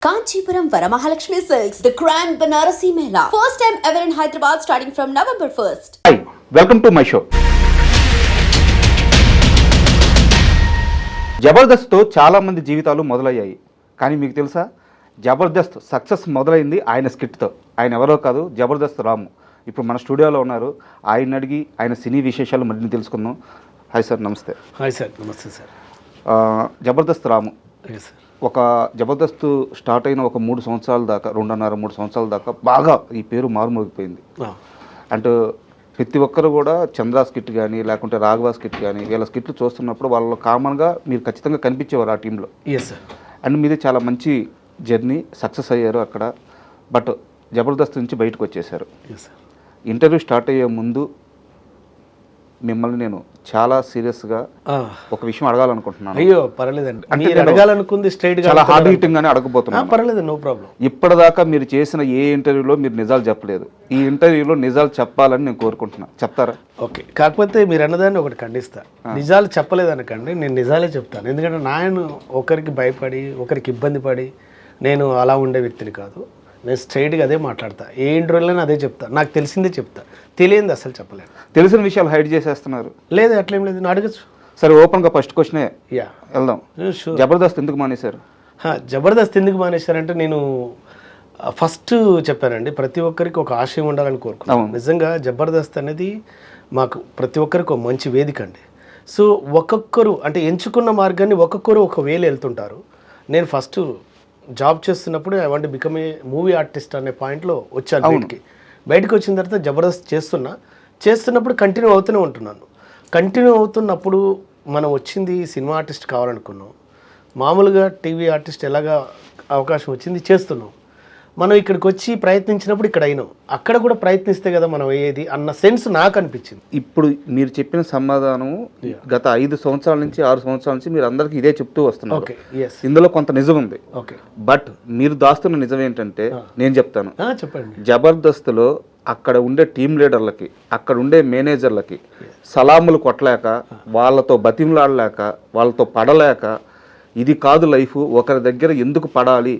Kanchipuram Varamahalakshmi Silks, the Grand Banarasi Mela. First time ever in Hyderabad starting from November 1st. Hi, welcome to my show. జబర్దస్త్తో చాలామంది జీవితాలు మొదలయ్యాయి. కానీ మీకు తెలుసా, Jabardasth success మొదలైంది ఆయన స్కిట్తో. ఆయన ఎవరో కాదు, జబర్దస్త్ రాము. ఇప్పుడు మన స్టూడియోలో ఉన్నారు. ఆయన అడిగి ఆయన సినీ విశేషాలు మరిన్ని తెలుసుకుందాం. హాయ్ సార్, నమస్తే. హాయ్ సార్, నమస్తే సార్. జబర్దస్త్ రాము సార్, ఒక జబర్దస్త్ స్టార్ట్ అయిన ఒక 3 సంవత్సరాల దాకా, 2.5-3 సంవత్సరాల దాకా బాగా ఈ పేరు మారుమోగిపోయింది. అంటే ప్రతి ఒక్కరు కూడా చంద్ర స్కిట్ కానీ లేకుంటే రాఘవ స్కిట్ కానీ వీళ్ళ స్కిట్లు చూస్తున్నప్పుడు వాళ్ళు కామన్గా మీరు ఖచ్చితంగా కనిపించేవారు ఆ టీంలో. సార్. అండ్ మీది చాలా మంచి జర్నీ, సక్సెస్ అయ్యారు అక్కడ. బట్ జబర్దస్త్ నుంచి బయటకు వచ్చేసారు. ఇంటర్వ్యూ స్టార్ట్ అయ్యే ముందు మిమ్మల్ని నేను చాలా సీరియస్గా ఒక విషయం అడగాలనుకుంటున్నాను. అయ్యో పర్లేదండి, మీరు అడగాలనుకుంది స్ట్రైట్ గా చాలా హార్డ్ హిట్టింగ్ గానే అడగబోతున్నాను. పర్లేదు, నో ప్రాబ్లం. ఇప్పటిదాకా మీరు చేసిన ఏ ఇంటర్వ్యూలో మీరు నిజాలు చెప్పలేదు. ఈ ఇంటర్వ్యూలో నిజాలు చెప్పాలని నేను కోరుకుంటున్నాను. చెప్తారా? ఓకే, కాకపోతే మీరు అన్నదాన్ని ఒకటి ఖండిస్తా. నిజాలు చెప్పలేదనకండి, నేను నిజాలే చెప్తాను. ఎందుకంటే నేను ఒకరికి భయపడి ఒకరికి ఇబ్బంది పడి నేను అలా ఉండే వ్యక్తిని కాదు. నేను స్ట్రైట్గా అదే మాట్లాడతా. ఏ ఇంటర్వ్యూలోనే అదే చెప్తా. నాకు తెలిసిందే చెప్తా, తెలియంది అసలు చెప్పలేను. తెలిసిన విషయాలు హైడ్ చేసేస్తున్నారు. లేదు, అట్లేం లేదు, నేను అడగచ్చు. సరే, ఓపెన్గా ఫస్ట్ క్వశ్చనే వెళ్దాం. జబర్దస్త్ ఎందుకు మానేశారు? జబర్దస్త్ ఎందుకు మానేశారంటే, నేను ఫస్ట్ చెప్పానండి, ప్రతి ఒక్కరికి ఒక ఆశయం ఉండాలని కోరుకున్నాను. నిజంగా జబర్దస్త్ అనేది మాకు ప్రతి ఒక్కరికి ఒక మంచి వేదిక అండి. సో ఒక్కొక్కరు అంటే ఎంచుకున్న మార్గాన్ని ఒక్కొక్కరు ఒక వేలు వెళ్తుంటారు. నేను ఫస్ట్ జాబ్ చేస్తున్నప్పుడు I want become a movie artist అనే పాయింట్లో వచ్చాను. బయటకు వచ్చిన తర్వాత జబర్దస్త్ చేస్తున్నప్పుడు కంటిన్యూ అవుతూనే ఉంటున్నాను. కంటిన్యూ అవుతున్నప్పుడు మనం వచ్చింది సినిమా ఆర్టిస్ట్ కావాలనుకున్నాం. మామూలుగా టీవీ ఆర్టిస్ట్ ఎలాగా అవకాశం వచ్చింది చేస్తున్నాం. మనం ఇక్కడికి వచ్చి ప్రయత్నించినప్పుడు ఇక్కడ అయినాం. అక్కడ కూడా ప్రయత్నిస్తే కదా మనం అయ్యేది అన్న సెన్స్ నాకు అనిపించింది. ఇప్పుడు మీరు చెప్పిన సమాధానం గత 5 సంవత్సరాల నుంచి 6 సంవత్సరాల నుంచి మీరు అందరికీ ఇదే చెప్తూ వస్తున్నారు. ఇందులో కొంత నిజం ఉంది. బట్ మీరు దాస్తున్న నిజం ఏంటంటే నేను చెప్తాను. చెప్పండి. జబర్దస్త్లో అక్కడ ఉండే టీం లీడర్లకి, అక్కడ ఉండే మేనేజర్లకి సలాములు కొట్టలేక, వాళ్ళతో బతిమలాడలేక, వాళ్ళతో పడలేక, ఇది కాదు లైఫ్, ఒకరి దగ్గర ఎందుకు పడాలి,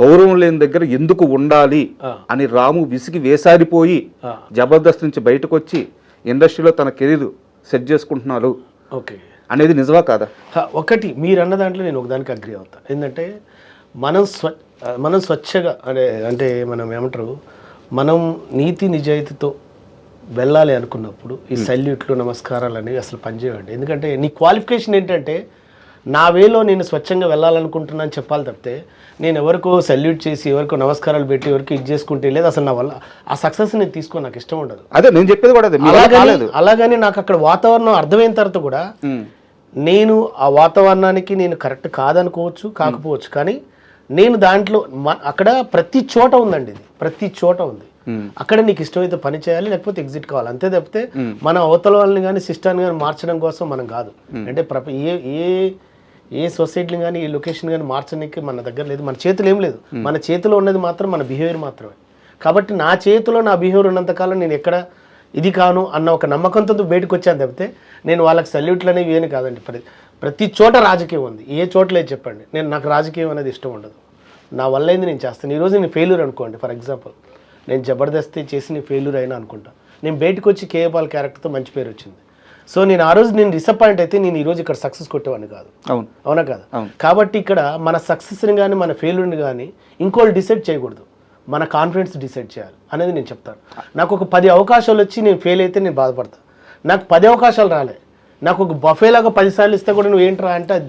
గౌరవం లేని దగ్గర ఎందుకు ఉండాలి అని రాము విసిగి వేసారిపోయి జబర్దస్త్ నుంచి బయటకు వచ్చి ఇండస్ట్రీలో తన కెరీర్ సెట్ చేసుకుంటున్నారు అనేది నిజమా కాదా? ఒకటి మీరు అన్న దాంట్లో నేను ఒకదానికి అగ్రి అవుతా. ఏంటంటే మనం స్వచ్ఛగా అంటే మనం ఏమంటారు, మనం నీతి నిజాయితీతో వెళ్ళాలి అనుకున్నప్పుడు ఈ సల్యూట్లు నమస్కారాలు అనేవి అసలు పనిచేయండి. ఎందుకంటే నీ క్వాలిఫికేషన్ ఏంటంటే నా వేలో నేను స్వచ్ఛంగా వెళ్ళాలనుకుంటున్నాను చెప్పాలి తప్పితే నేను ఎవరికో సల్యూట్ చేసి ఎవరికో నమస్కారాలు పెట్టి ఎవరికి ఇది చేసుకుంటే లేదు. అసలు నా వల్ల ఆ సక్సెస్ నేను తీసుకో నాకు ఇష్టం ఉండదు. అదే నేను చెప్పేది కూడా. అలాగని నాకు అక్కడ వాతావరణం అర్థమైన తర్వాత కూడా నేను ఆ వాతావరణానికి నేను కరెక్ట్ కాదనుకోవచ్చు, కాకపోవచ్చు, కానీ నేను దాంట్లో అక్కడ ప్రతి చోట ఉందండి. ఇది ప్రతి చోట ఉంది. అక్కడ నీకు ఇష్టమైతే పని చేయాలి, లేకపోతే ఎగ్జిట్ కావాలి, అంతే తప్పితే మన అవతల వాళ్ళని కానీ సిస్టాన్ని కానీ మార్చడం కోసం మనం కాదు. అంటే ఏ సొసైటీని కానీ ఏ లొకేషన్ కానీ మార్చడానికి మన దగ్గర లేదు, మన చేతులు ఏం లేదు. మన చేతిలో ఉన్నది మాత్రం మన బిహేవియర్ మాత్రమే. కాబట్టి నా చేతిలో నా బిహేవియర్ ఉన్నంతకాలం నేను ఎక్కడ ఇది కాను అన్న ఒక నమ్మకంతో బయటకు వచ్చాను తప్పితే నేను వాళ్ళకి సల్యూట్లు అనేవి ఏమి కాదండి. ప్రతి చోట రాజకీయం ఉంది. ఏ చోట లేదు చెప్పండి. నాకు రాజకీయం అనేది ఇష్టం ఉండదు. నా వల్ల అయింది నేను చేస్తాను. ఈరోజు నేను ఫెయిల్యూర్ అనుకోండి, ఫర్ ఎగ్జాంపుల్ నేను జబర్దస్త్ చేసి నేను ఫెయిల్యూర్ అయినా అనుకుంటా. నేను బయటకు వచ్చి కేఏపాల్ క్యారెక్టర్తో మంచి పేరు వచ్చింది. సో నేను ఆ రోజు నేను డిసప్పాయింట్ అయితే నేను ఈరోజు ఇక్కడ సక్సెస్ కొట్టేవాడిని కాదు. అవునా కాదు? కాబట్టి ఇక్కడ మన సక్సెస్ని కానీ మన ఫెయిల్యూర్ని కానీ ఇంకోళ్ళు డిసైడ్ చేయకూడదు, మన కాన్ఫిడెన్స్ డిసైడ్ చేయాలి అనేది నేను చెప్తాను. నాకు ఒక 10 అవకాశాలు వచ్చి నేను ఫెయిల్ అయితే నేను బాధపడతాను. నాకు 10 అవకాశాలు రాలే, నాకు ఒక బఫేలాగా 10 సార్లు ఇస్తే కూడా నువ్వు ఏంట్రా అంటే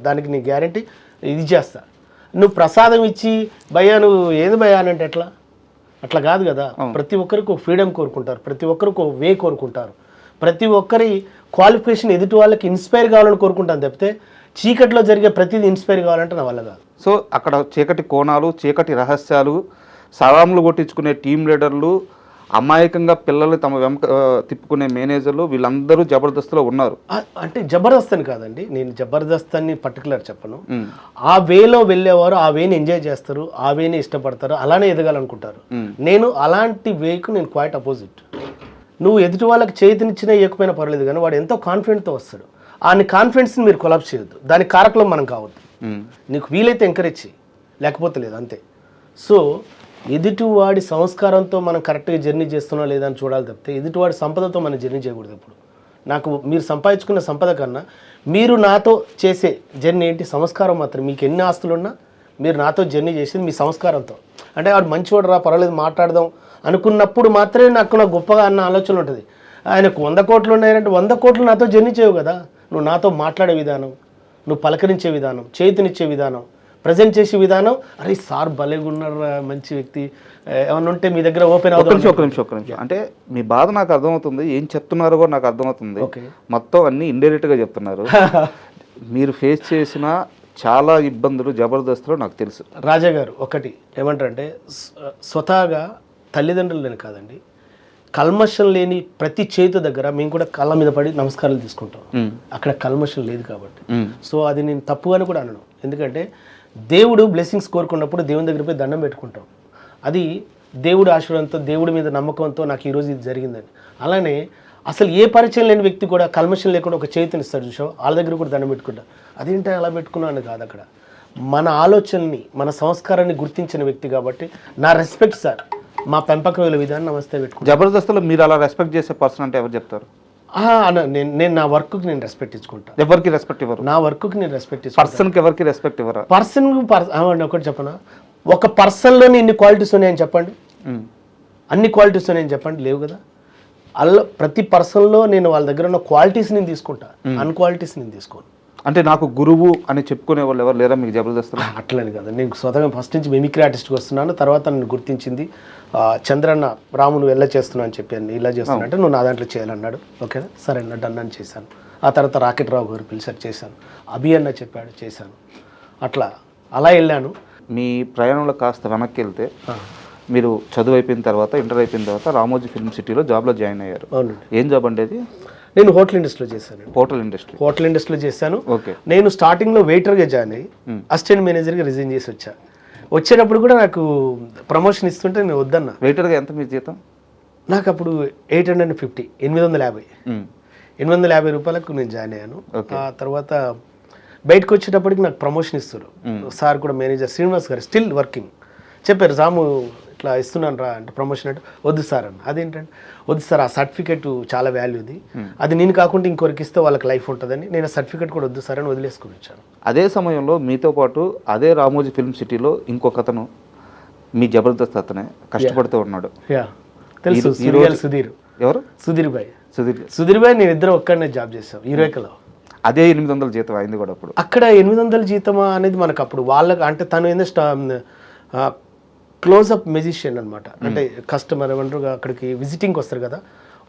దానికి నీ గ్యారంటీ ఇది చేస్తా. నువ్వు ప్రసాదం ఇచ్చి భయ్యా నువ్వు ఏది భయ్యా అని అంటే అట్లా కాదు కదా. ప్రతి ఒక్కరికి ఒక ఫ్రీడమ్ కోరుకుంటారు, ప్రతి ఒక్కరికి ఒక వే కోరుకుంటారు, ప్రతి ఒక్కరి క్వాలిఫికేషన్ ఎదుటి వాళ్ళకి ఇన్స్పైర్ కావాలని కోరుకుంటాను తప్పితే చీకట్లో జరిగే ప్రతిదీ ఇన్స్పైర్ కావాలంటే నా వల్ల కాదు. సో అక్కడ చీకటి కోణాలు, చీకటి రహస్యాలు, సలాములు కొట్టించుకునే టీం లీడర్లు, అమాయకంగా పిల్లలు తమ వెంక తిప్పుకునే మేనేజర్లు, వీళ్ళందరూ జబర్దస్త్లో ఉన్నారు. అంటే జబర్దస్త్ అని కాదండి, నేను జబర్దస్త్ అని పర్టికులర్ చెప్పను. ఆ వేలో వెళ్ళేవారు ఆ వేని ఎంజాయ్ చేస్తారు, ఆ వేని ఇష్టపడతారు, అలానే ఎదగాలనుకుంటారు. నేను అలాంటి వేకు నేను క్వైట్ అపోజిట్. నువ్వు ఎదుటి వాళ్ళకి చేతినిచ్చినా ఇవ్వకపోయినా పర్లేదు, కానీ వాడు ఎంతో కాన్ఫిడెంట్తో వస్తాడు. ఆ కాన్ఫిడెన్స్ని మీరు కొలాప్స్ చేయొద్దు, దానికి కారకులం మనం కావద్దు. నీకు వీలైతే ఎంకరేజ్ చేయి, లేకపోతే లేదు, అంతే. సో ఎదుటివాడి సంస్కారంతో మనం కరెక్ట్గా జర్నీ చేస్తున్నా లేదా అని చూడాలి తప్పితే ఎదుటివాడి సంపదతో మనం జర్నీ చేయకూడదు. ఇప్పుడు నాకు మీరు సంపాదించుకున్న సంపద కన్నా మీరు నాతో చేసే జర్నీ ఏంటి? సంస్కారం మాత్రం. మీకు ఎన్ని ఆస్తులున్నా మీరు నాతో జర్నీ చేసేది మీ సంస్కారంతో. అంటే వాడు మంచివాడు రా, పర్వాలేదు మాట్లాడదాం అనుకున్నప్పుడు మాత్రమే నాకు గొప్పగా అన్న ఆలోచన ఉంటుంది. ఆయనకు 100 కోట్లు ఉన్నాయంటే 100 కోట్లు నాతో జర్నీ చేయవు కదా. నువ్వు నాతో మాట్లాడే విధానం, నువ్వు పలకరించే విధానం, చేతినిచ్చే విధానం, ప్రజెంట్ చేసే విధానం, అరే సార్ భలేగున్నారు, మంచి వ్యక్తి, ఏమన్నా ఉంటే మీ దగ్గర ఓపెన్ అవుతుంది. ఒక నిమిషం అంటే మీ బాధ నాకు అర్థమవుతుంది, ఏం చెప్తున్నారో కూడా నాకు అర్థమవుతుంది. ఓకే, మొత్తం అన్ని ఇండైరెక్ట్గా చెప్తున్నారు. మీరు ఫేస్ చేసిన చాలా ఇబ్బందులు జబర్దస్త్లో నాకు తెలుసు. రాజా గారు ఒకటి ఏమంటారంటే స్వతహాగా తల్లిదండ్రులని కాదండి, కల్మషం లేని ప్రతి చేతు దగ్గర మేము కూడా కళ్ళ మీద పడి నమస్కారాలు తీసుకుంటాం. అక్కడ కల్మషం లేదు కాబట్టి. సో అది నేను తప్పుగాని కూడా అనను. ఎందుకంటే దేవుడు బ్లెస్సింగ్స్ కోరుకున్నప్పుడు దేవుని దగ్గర పోయి దండం పెట్టుకుంటాం. అది దేవుడి ఆశీర్వాదంతో, దేవుడి మీద నమ్మకంతో నాకు ఈరోజు ఇది జరిగిందని. అలానే అసలు ఏ పరిచయం లేని వ్యక్తి కూడా కల్మషం లేకుండా ఒక చేతిని ఇస్తాడు చూసావు, వాళ్ళ దగ్గర కూడా దండం పెట్టుకుంటా. అదేంటి అలా పెట్టుకున్నాను కాదు, అక్కడ మన ఆలోచనని, మన సంస్కారాన్ని గుర్తించిన వ్యక్తి కాబట్టి నా రెస్పెక్ట్ సార్. మా పెంపకం విధానం నమస్తే పెట్టుకుంటాను. జబర్దస్త్లో మీరు అలా రెస్పెక్ట్ చేసే పర్సన్ అంటే ఎవరు చెప్తారు? నేను నా వర్క్కి నేను రెస్పెక్ట్ ఇచ్చుకుంటా. ఎవరికి రెస్పెక్ట్ ఇవ్వరు? నా వర్క్కి నేను రెస్పెక్ట్ ఇచ్చుకుంటా. పర్సన్కి ఎవరికి రెస్పెక్ట్ ఇవ్వరా? ఒకటి చెప్పనా, ఒక పర్సన్లోనే ఇన్ని క్వాలిటీస్ ఉన్నాయని చెప్పండి, అన్ని క్వాలిటీస్ ఉన్నాయని చెప్పండి, లేవు కదా. అలా ప్రతి పర్సన్లో నేను వాళ్ళ దగ్గర ఉన్న క్వాలిటీస్ నేను తీసుకుంటా, అన్క్వాలిటీస్ నేను తీసుకోను. అంటే నాకు గురువు అని చెప్పుకునే వాళ్ళు ఎవరు లేరా మీకు జబర్దస్త్లో? అట్లని కదా, నేను స్వతగా ఫస్ట్ నుంచి మిమిక్రీ ఆర్టిస్ట్కి వస్తున్నాను. తర్వాత నన్ను గుర్తించింది చంద్రన్న, రాము నువ్వు ఎలా చేస్తున్నావు అని చెప్పాను. ఇలా చేస్తున్నా అంటే నువ్వు నా దాంట్లో చేయాలన్నాడు. ఓకేనా, సరే అన్నట్టు అన్నాను, చేశాను. ఆ తర్వాత రాకెట్ రావు గారు పిలిచారు, చేశాను. అభి అన్న చెప్పాడు, చేశాను. అలా వెళ్ళాను. మీ ప్రయాణంలో కాస్త వెనక్కి వెళ్తే మీరు చదువు అయిపోయిన తర్వాత, ఇంటర్ అయిపోయిన తర్వాత రామోజీ ఫిల్మ్ సిటీలో జాబ్లో జాయిన్ అయ్యారు. అవునండి. ఏం జాబ్ అండి అది? నేను హోటల్ ఇండస్ట్రీలో చేశాను. హోటల్ ఇండస్ట్రీలో చేశాను. ఓకే. నేను స్టార్టింగ్లో వెయిటర్గా జాయిన్ అయ్యి అసిస్టెంట్ మేనేజర్గా రిజైన్ చేసి వచ్చేటప్పుడు కూడా నాకు ప్రమోషన్ ఇస్తుంటే నేను వద్దన్నా. వెయిటర్గా ఎంత మీ జీతం? నాకు అప్పుడు 850, 850 రూపాయలకు నేను జాయిన్ అయ్యాను. ఆ తర్వాత బయటకు వచ్చేటప్పటికి నాకు ప్రమోషన్ ఇస్తారు. సార్ కూడా మేనేజర్ శ్రీనివాస్ గారు స్టిల్ వర్కింగ్ చెప్పారు, రాము ఇట్లా ఇస్తున్నాను రా అంటే ప్రమోషన్ అంటే వద్దు సార్ అన్న. అదేంటంటే వద్దు సార్, ఆ సర్టిఫికేట్ చాలా వాల్యూది, అది నేను కాకుండా ఇంకొకరికి ఇస్తే వాళ్ళకి లైఫ్ ఉంటుందని నేను ఆ సర్టిఫికేట్ కూడా వద్దు సార్ అని వదిలేసుకుని వచ్చాను. అదే సమయంలో మీతో పాటు అదే రామోజీ ఫిల్మ్ సిటీలో ఇంకొక అతను మీ జబర్దస్త్ అతనే కష్టపడుతూ ఉన్నాడు. తెలుసు, సుధీర్. ఎవరు? సుధీర్ భాయ్. నేను ఇద్దరు ఒక్కడనే జాబ్ చేసాం యూరేకలో. అదే 800 జీతం అయింది కూడా అప్పుడు. అక్కడ 800 జీతమా అనేది మనకు అప్పుడు వాళ్ళకి, అంటే తను ఏంటంటే క్లోజ్అప్ మెజిషియన్ అనమాట. అంటే కస్టమర్ ఏమంటారు అక్కడికి విజిటింగ్కి వస్తారు కదా,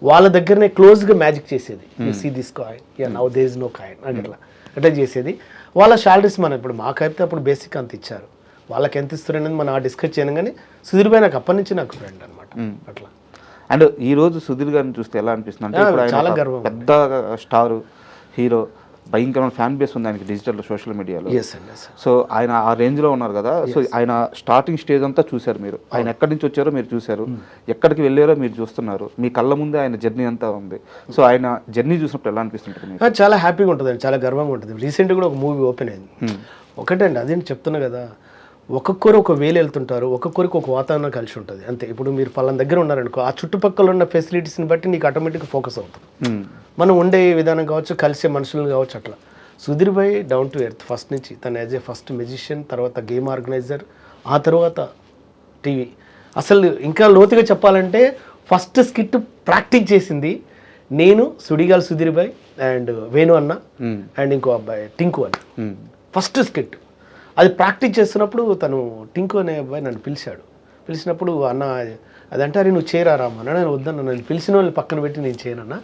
వాళ్ళ దగ్గరనే క్లోజ్గా మ్యాజిక్ చేసేది. See this coin, now there is no coin అని అట్లా చేసేది. వాళ్ళ శాలరీస్ మనం ఇప్పుడు మాకైతే అప్పుడు బేసిక్ అంత ఇచ్చారు, వాళ్ళకి ఎంత ఇస్తారు అనేది మనం డిస్కస్ చేయను. కానీ సుధీర్ భాయ్ నాకు అప్పటి నుంచి నాకు ఫ్రెండ్ అనమాట. అట్లా. అండ్ ఈ రోజు సుధీర్ గారిని చూస్తే ఎలా అనిపిస్తుంది అంటే చాలా గర్వం, పెద్ద స్టార్ హీరో, భయంకరమైన ఫ్యాన్ బేస్ ఉంది ఆయనకి డిజిటల్ సోషల్ మీడియాలో. సో ఆయన ఆ రేంజ్లో ఉన్నారు కదా. సో ఆయన స్టార్టింగ్ స్టేజ్ అంతా చూశారు మీరు, ఆయన ఎక్కడి నుంచి వచ్చారో మీరు చూశారు, ఎక్కడికి వెళ్ళారో మీరు చూస్తున్నారు, మీ కళ్ళ ముందే ఆయన జర్నీ అంతా ఉంది. సో ఆయన జర్నీ చూసినప్పుడు ఎలా అనిపిస్తుంటుంది? చాలా హ్యాపీగా ఉంటుంది, చాలా గర్వంగా ఉంటుంది. రీసెంట్గా కూడా ఒక మూవీ ఓపెన్ అయింది. ఒకటండి, అదేంటి చెప్తున్నా కదా, ఒక్కొక్కరు ఒక వేలు వెళ్తుంటారు, ఒక్కొక్కరికి ఒక వాతావరణం కలిసి ఉంటుంది అంతే. ఇప్పుడు మీరు పలానా దగ్గర ఉన్నారనుకో, ఆ చుట్టుపక్కల ఉన్న ఫెసిలిటీస్ని బట్టి నీకు ఆటోమేటిక్గా ఫోకస్ అవుతుంది. మనం ఉండే విధానం కావచ్చు, కలిసే మనుషులు కావచ్చు. అట్లా సుధీర్ భాయ్ డౌన్ టు ఎర్త్ ఫస్ట్ నుంచి. తను యాజ్ ఏ ఫస్ట్ మ్యూజిషియన్, తర్వాత గేమ్ ఆర్గనైజర్, ఆ తర్వాత టీవీ. అసలు ఇంకా లోతుగా చెప్పాలంటే ఫస్ట్ స్కిట్ ప్రాక్టీస్ చేసింది నేను, సుడిగాల్ సుధీర్ భాయ్ అండ్ వేణు అన్న అండ్ ఇంకో అబ్బాయి టింకు అన్న. ఫస్ట్ స్కిట్ అది ప్రాక్టీస్ చేస్తున్నప్పుడు తను టింకు అనే అబ్బాయి నన్ను పిలిచినప్పుడు అన్న అదంటే అరే నువ్వు చేరారామా అన్న. నేను వద్దన్న, నన్ను పిలిచిన వాళ్ళు పక్కన పెట్టి నేను చేయనన్నా,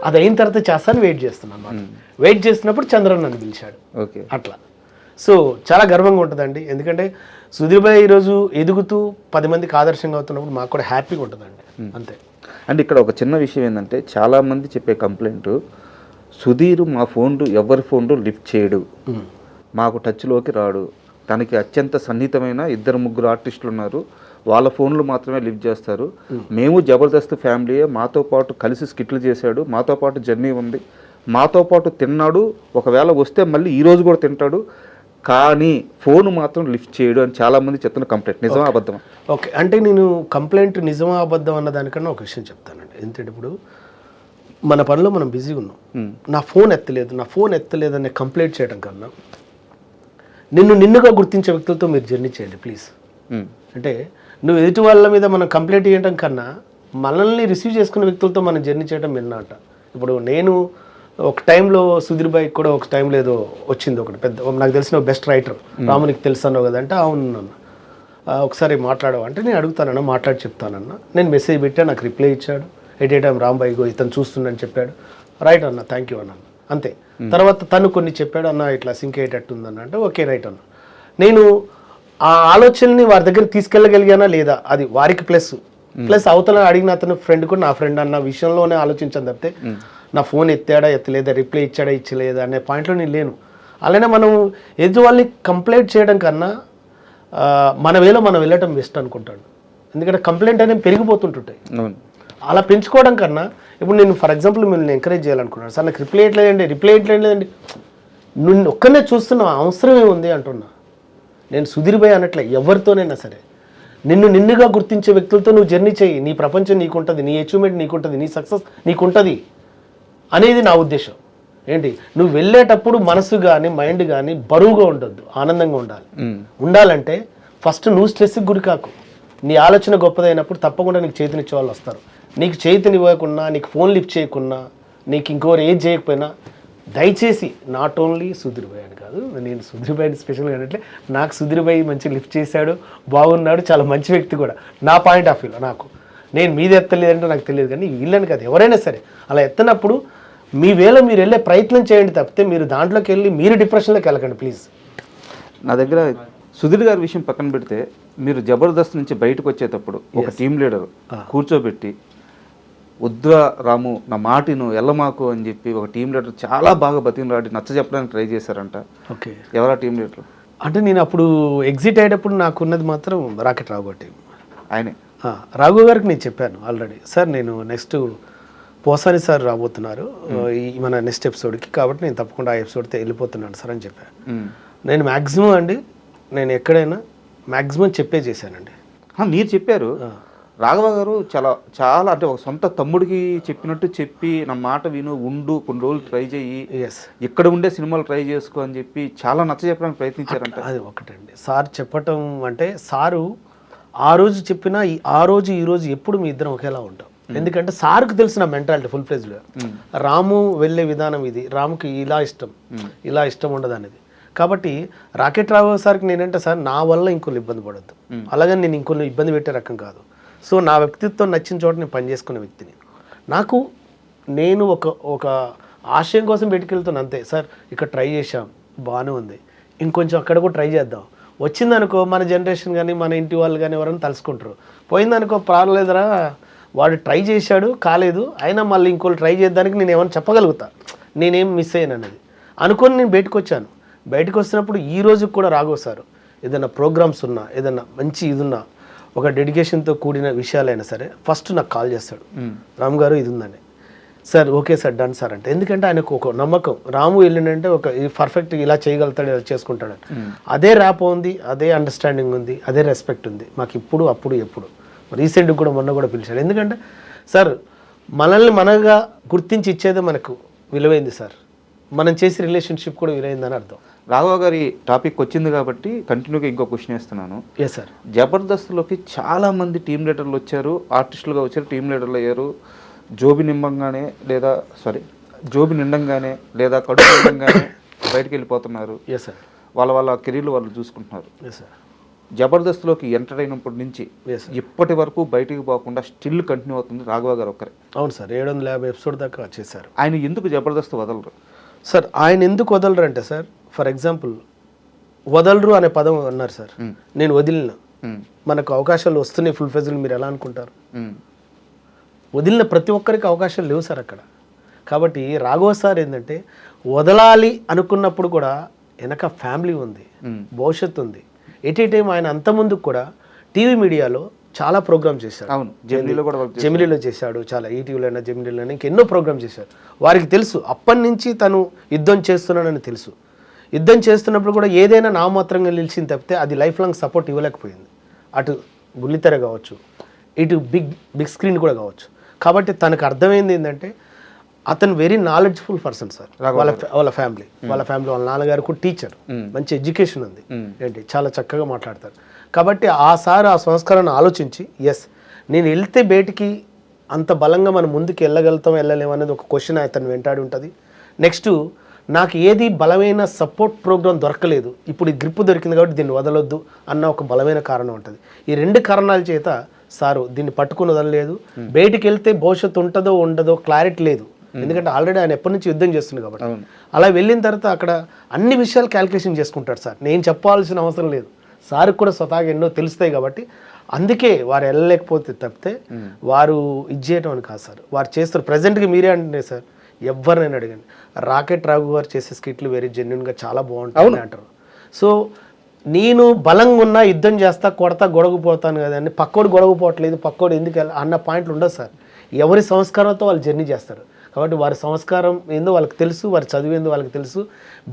అది అయిన తర్వాత చేస్తాను వెయిట్ చేస్తున్నాను అన్నమాట. వెయిట్ చేస్తున్నప్పుడు చంద్రన్ నన్ను పిలిచాడు. అట్లా. సో చాలా గర్వంగా ఉంటుందండి, ఎందుకంటే సుధీర్ భాయ్ ఈరోజు ఎదుగుతూ 10 మందికి ఆదర్శంగా అవుతున్నప్పుడు మాకు కూడా హ్యాపీగా ఉంటుందండి. అంతే. అండ్ ఇక్కడ ఒక చిన్న విషయం ఏంటంటే, చాలామంది చెప్పే కంప్లైంట్, సుధీర్ మా ఫోన్లు ఎవరి ఫోన్లు లిఫ్ట్ చేయడు, మాకు టచ్లోకి రాడు, తనకి అత్యంత సన్నిహితమైన 2-3 ఆర్టిస్టులు ఉన్నారు, వాళ్ళ ఫోన్లు మాత్రమే లిఫ్ట్ చేస్తారు, మేము జబర్దస్త్ ఫ్యామిలీయే, మాతో పాటు కలిసి స్కిట్లు చేశాడు, మాతో పాటు జర్నీ ఉంది, మాతో పాటు తిన్నాడు, ఒకవేళ వస్తే మళ్ళీ ఈరోజు కూడా తింటాడు, కానీ ఫోన్ మాత్రం లిఫ్ట్ చేయడు అని చాలా మంది చెప్తున్న కంప్లైంట్. నిజమా అబద్ధమా? ఓకే, అంటే నేను కంప్లైంట్ నిజమా అబద్ధం అన్న దానికన్నా ఒక విషయం చెప్తానండి. ఎందుకంటే ఇప్పుడు మన పనిలో మనం బిజీగా ఉన్నాం, నా ఫోన్ ఎత్తలేదు అనే కంప్లైంట్ చేయడం కన్నా నిన్నుగా గుర్తించే వ్యక్తులతో మీరు జర్నీ చేయండి ప్లీజ్. అంటే నువ్వు ఎదుటి వాళ్ళ మీద మనం కంప్లైంట్ చేయడం కన్నా మనల్ని రిసీవ్ చేసుకున్న వ్యక్తులతో మనం జర్నీ చేయడం విన్నాట. ఇప్పుడు నేను ఒక టైంలో సుధీర్ భాయ్ కూడా ఒక టైంలో ఏదో వచ్చింది ఒకటి పెద్ద, నాకు తెలిసిన బెస్ట్ రైటర్ రాము నీకు తెలుసు అన్నావు కదా అంటే అవును అన్న, ఒకసారి మాట్లాడవు అంటే నేను అడుగుతానన్నా మాట్లాడి చెప్తానన్నా. నేను మెసేజ్ పెట్టా, నాకు రిప్లై ఇచ్చాడు. At a time Rambai go ఇతను చూస్తుండని చెప్పాడు. రైట్ అన్న, థ్యాంక్ యూ అన్నాను అంతే. తర్వాత తను కొన్ని చెప్పాడు, అన్న ఇట్లా సింక్ అయ్యేటట్టుందన్న అంటే ఓకే రైట్ అన్న. నేను ఆ ఆలోచనని వారి దగ్గర తీసుకెళ్ళగలిగానా లేదా అది వారికి ప్లస్ అవతల అడిగిన అతను ఫ్రెండ్ కూడా నా ఫ్రెండ్ అన్న విషయంలోనే ఆలోచించాను తప్పితే నా ఫోన్ ఎత్తాడా ఎత్తలేదా రిప్లై ఇచ్చాడా ఇచ్చలేదా అనే పాయింట్లో నేను లేను. అలానే మనం ఎదుటి వాళ్ళని కంప్లైంట్ చేయడం కన్నా మన వేలో మనం వెళ్ళటం బెస్ట్ అనుకుంటాడు. ఎందుకంటే కంప్లైంట్ అనేవి పెరిగిపోతుంటుంటాయి. అలా పెంచుకోవడం కన్నా ఇప్పుడు నేను ఫర్ ఎగ్జాంపుల్ మిమ్మల్ని ఎంకరేజ్ చేయాలనుకున్నాను, సార్ నాకు రిప్లై ఇట్లేదండి నువ్వు ఒక్కనే చూస్తున్న అవసరం ఏముంది అంటున్నా. నేను సుధీర్ భాయ్ అనట్లే, ఎవరితోనైనా సరే నిన్నుగా గుర్తించే వ్యక్తులతో నువ్వు జర్నీ చేయి. నీ ప్రపంచం నీకుంటుంది, నీ అచీవ్మెంట్ నీకుంటుంది, నీ సక్సెస్ నీకుంటుంది అనేది నా ఉద్దేశం. ఏంటి నువ్వు వెళ్ళేటప్పుడు మనసు కానీ మైండ్ కానీ బరువుగా ఉండొద్దు, ఆనందంగా ఉండాలంటే ఫస్ట్ నువ్వు స్ట్రెస్కి గురి కాకు. నీ ఆలోచన గొప్పదైనప్పుడు తప్పకుండా నీకు చేతినిచ్చే వాళ్ళు వస్తారు. నీకు చేతినివ్వకున్నా, నీకు ఫోన్ లిఫ్ట్ చేయకున్నా, నీకు ఇంకోరు ఏం చేయకపోయినా దయచేసి నాట్ ఓన్లీ సుధీర్ భాయ్ అని కాదు, నేను సుధీర్ భాయ్ని స్పెషల్గా అంటే నాకు సుధీర్ భాయ్ మంచి లిఫ్ట్ చేశాడు, బాగున్నాడు, చాలా మంచి వ్యక్తి కూడా నా పాయింట్ ఆఫ్ వ్యూలో. నాకు నేను మీది ఎత్తలేదంటే నాకు తెలియదు, కానీ వీళ్ళని కాదు ఎవరైనా సరే అలా ఎత్తనప్పుడు మీ వేళ మీరు వెళ్ళే ప్రయత్నం చేయండి తప్పితే మీరు దాంట్లోకి వెళ్ళి మీరు డిప్రెషన్లోకి వెళ్ళకండి ప్లీజ్. నా దగ్గర సుధీర్ గారి విషయం పక్కన పెడితే మీరు జబర్దస్త్ నుంచి బయటకు వచ్చేటప్పుడు ఒక టీం లీడర్ కూర్చోబెట్టి వద్దురా రాము నా మాటిను ఎల్లమాకు అని చెప్పి ఒక టీం లీడర్ చాలా బాగా బతికినలాడి నచ్చ చెప్పడానికి ట్రై చేశారంట. ఓకే, ఎవరా టీం లీడర్? అంటే నేను అప్పుడు ఎగ్జిట్ అయ్యేటప్పుడు నాకున్నది మాత్రం రాకెట్ రాఘవ టీం. ఆయనే రాఘవ గారికి నేను చెప్పాను ఆల్రెడీ, సార్ నేను నెక్స్ట్ పోసాని సార్ రాబోతున్నారు ఈ మన నెక్స్ట్ ఎపిసోడ్కి, కాబట్టి నేను తప్పకుండా ఆ ఎపిసోడ్తో వెళ్ళిపోతున్నాను సార్ అని చెప్పాను. నేను మ్యాక్సిమం అండి నేను ఎక్కడైనా మ్యాక్సిమం చేశానండి. మీరు చెప్పారు రాఘవ గారు చాలా అంటే ఒక సొంత తమ్ముడికి చెప్పినట్టు చెప్పి నా మాట విను ఉండు కొన్ని రోజులు ట్రై చేయి, ఇక్కడ ఉండే సినిమాలు ట్రై చేసుకో అని చెప్పి చాలా నచ్చ చెప్పడానికి ప్రయత్నించారంట. అది ఒకటండి సార్ చెప్పటం అంటే సారు ఆ రోజు చెప్పినా ఆ రోజు ఈ రోజు ఎప్పుడు మీ ఇద్దరం ఒకేలా ఉంటాం. ఎందుకంటే సార్కు తెలిసిన మెంటాలిటీ ఫుల్ ఫ్లెజ్డ్గా రాము వెళ్ళే విధానం ఇది, రాముకి ఇలా ఇష్టం ఉండదు అనేది. కాబట్టి రాకెట్ రాఘవ సార్కి నేనంటే సార్ నా వల్ల ఇంకొన్ని ఇబ్బంది పడద్దు, అలాగని నేను ఇంకొన్ని ఇబ్బంది పెట్టే రకం కాదు. సో నా వ్యక్తిత్వం నచ్చిన చోట నేను పనిచేసుకునే వ్యక్తిని. నేను ఒక ఆశయం కోసం పెట్టుకెళ్తాను అంతే. సార్ ఇక్కడ ట్రై చేశాం బాగానే ఉంది, ఇంకొంచెం అక్కడ కూడా ట్రై చేద్దాం. వచ్చిందనుకో మన జనరేషన్ కానీ మన ఇంటి వాళ్ళు కానీ ఎవరైనా తలుసుకుంటారు. పోయిందనుకో పర్లేదురా వాడు ట్రై చేశాడు కాలేదు, అయినా మళ్ళీ ఇంకోళ్ళు ట్రై చేద్దానికి నేను ఏమైనా చెప్పగలుగుతా, నేనేం మిస్ అయ్యాను అనేది అనుకొని నేను బయటకు వచ్చాను. బయటకు వచ్చినప్పుడు ఈ రోజు కూడా రాఘవ సార్ ఏదైనా ప్రోగ్రామ్స్ ఉన్నా ఏదైనా మంచి ఇది ఉన్నా ఒక డెడికేషన్తో కూడిన విషయాలైనా సరే ఫస్ట్ నాకు కాల్ చేస్తాడు, రామ్ గారు ఇది ఉందని. Sir okay sir done sir అంటే, ఎందుకంటే ఆయనకు ఒక నమ్మకం రాము వెళ్ళిందంటే ఒక పర్ఫెక్ట్ ఇలా చేయగలుగుతాడు ఇలా చేసుకుంటాడు. అదే ర్యాప్ ఉంది, అదే అండర్స్టాండింగ్ ఉంది, అదే రెస్పెక్ట్ ఉంది మాకు ఇప్పుడు అప్పుడు ఎప్పుడు. రీసెంట్గా కూడా మొన్న కూడా పిలిచాడు. ఎందుకంటే సార్ మనల్ని మనగా గుర్తించి ఇచ్చేదే మనకు విలువైంది సార్, మనం చేసే రిలేషన్షిప్ కూడా విలువైందని అర్థం. రాఘవ గారి టాపిక్ వచ్చింది కాబట్టి కంటిన్యూగా ఇంకో క్వశ్చన్ వేస్తున్నాను. ఎస్ సార్, జబర్దస్త్లోకి చాలామంది టీం లీడర్లు వచ్చారు, ఆర్టిస్టులుగా వచ్చారు, టీం లీడర్లు అయ్యారు. జోబి నిండంగానే లేదా కడుపు నిండంగానే బయటకు వెళ్ళిపోతున్నారు. ఎస్ సార్, వాళ్ళ కెరీర్లు వాళ్ళు చూసుకుంటున్నారు. ఎస్ సార్, జబర్దస్త్లోకి ఎంటర్ అయినప్పటి నుంచి ఇప్పటి వరకు బయటికి పోకుండా స్టిల్ కంటిన్యూ అవుతుంది రాఘవ గారు ఒక్కరే. అవును సార్, 750 ఎపిసోడ్ దాకా చేశారు. ఆయన ఎందుకు జబర్దస్త్ వదలరు సార్? ఆయన ఎందుకు వదలరు అంటే సార్, ఫర్ ఎగ్జాంపుల్ వదలరు అనే పదం అన్నారు సార్, నేను వదిలిన మనకు అవకాశాలు వస్తున్నాయి ఫుల్ ఫెజల్, మీరు ఎలా అనుకుంటారు? వదిలిన ప్రతి ఒక్కరికి అవకాశాలు లేవు సార్ అక్కడ. కాబట్టి రాఘవ సార్ ఏంటంటే వదలాలి అనుకున్నప్పుడు కూడా వెనక ఫ్యామిలీ ఉంది, భవిష్యత్తు ఉంది. ఎట్ ఏ టైం ఆయన అంతకుముందు కూడా టీవీ మీడియాలో చాలా ప్రోగ్రామ్ చేశాడు. అవును, జెమిలీలో చేశాడు, చాలా ఈటీవీలో అయినా జెమిలీలో అయినా ఇంకెన్నో ప్రోగ్రామ్ చేశాడు. వారికి తెలుసు అప్పటి నుంచి తను యుద్ధం చేస్తున్నాడని తెలుసు. యుద్ధం చేస్తున్నప్పుడు కూడా ఏదైనా నామమాత్రంగా నిలిచింది తప్పితే అది లైఫ్ లాంగ్ సపోర్ట్ ఇవ్వలేకపోయింది. అటు బుల్లితెర కావచ్చు, ఇటు బిగ్ స్క్రీన్ కూడా కావచ్చు. కాబట్టి తనకు అర్థమైంది ఏంటంటే అతను వెరీ నాలెడ్జ్ఫుల్ పర్సన్ సార్. వాళ్ళ ఫ్యామిలీ వాళ్ళ నాన్నగారు కూడా టీచర్, మంచి ఎడ్యుకేషన్ ఉంది, ఏంటి చాలా చక్కగా మాట్లాడతారు. కాబట్టి ఆ సార్ ఆ సంస్కారాన్ని ఆలోచించి ఎస్ నేను వెళ్తే బయటికి అంత బలంగా మనం ముందుకు వెళ్ళలేము అనేది ఒక క్వశ్చన్ అతను వెంటాడి ఉంటుంది. నెక్స్ట్ నాకు ఏది బలమైన సపోర్ట్ ప్రోగ్రామ్ దొరకలేదు, ఇప్పుడు ఈ గ్రిప్ దొరికింది కాబట్టి దీన్ని వదలొద్దు అన్న ఒక బలమైన కారణం ఉంటుంది. ఈ 2 కారణాల చేత సారు దీన్ని పట్టుకుని వదలలేదు. బయటికి వెళ్తే భవిష్యత్తు ఉంటుందో ఉండదో క్లారిటీ లేదు, ఎందుకంటే ఆల్రెడీ ఆయన ఎప్పటి నుంచి యుద్ధం చేస్తుంది కాబట్టి. అలా వెళ్ళిన తర్వాత అక్కడ అన్ని విషయాలు క్యాల్కులేషన్ చేసుకుంటాడు సార్. నేను చెప్పాల్సిన అవసరం లేదు, సార్కి కూడా స్వతహాగా ఎన్నో తెలుస్తాయి కాబట్టి. అందుకే వారు వెళ్ళలేకపోతే తప్పితే వారు ఇది చేయటం అని కాదు సార్. వారు చేస్తారు ప్రజెంట్గా మీరే అంటే సార్, ఎవరినైనా అడగండి, రాకెట్ రాఘు గారు చేసే స్కిట్లు వెరీ జెన్యున్గా చాలా బాగుంటాయి అంటారు. సో నేను బలంగా ఉన్నా యుద్ధం చేస్తా కొడతా గొడవపోతాను కదా అని పక్కోడు గొడవపోవట్లేదు, పక్కోడు ఎందుకు అన్న పాయింట్లు ఉండదు సార్. ఎవరి సంస్కారంతో వాళ్ళు జర్నీ చేస్తారు కాబట్టి వారి సంస్కారం ఏందో వాళ్ళకి తెలుసు, వారి చదువు ఏందో వాళ్ళకి తెలుసు.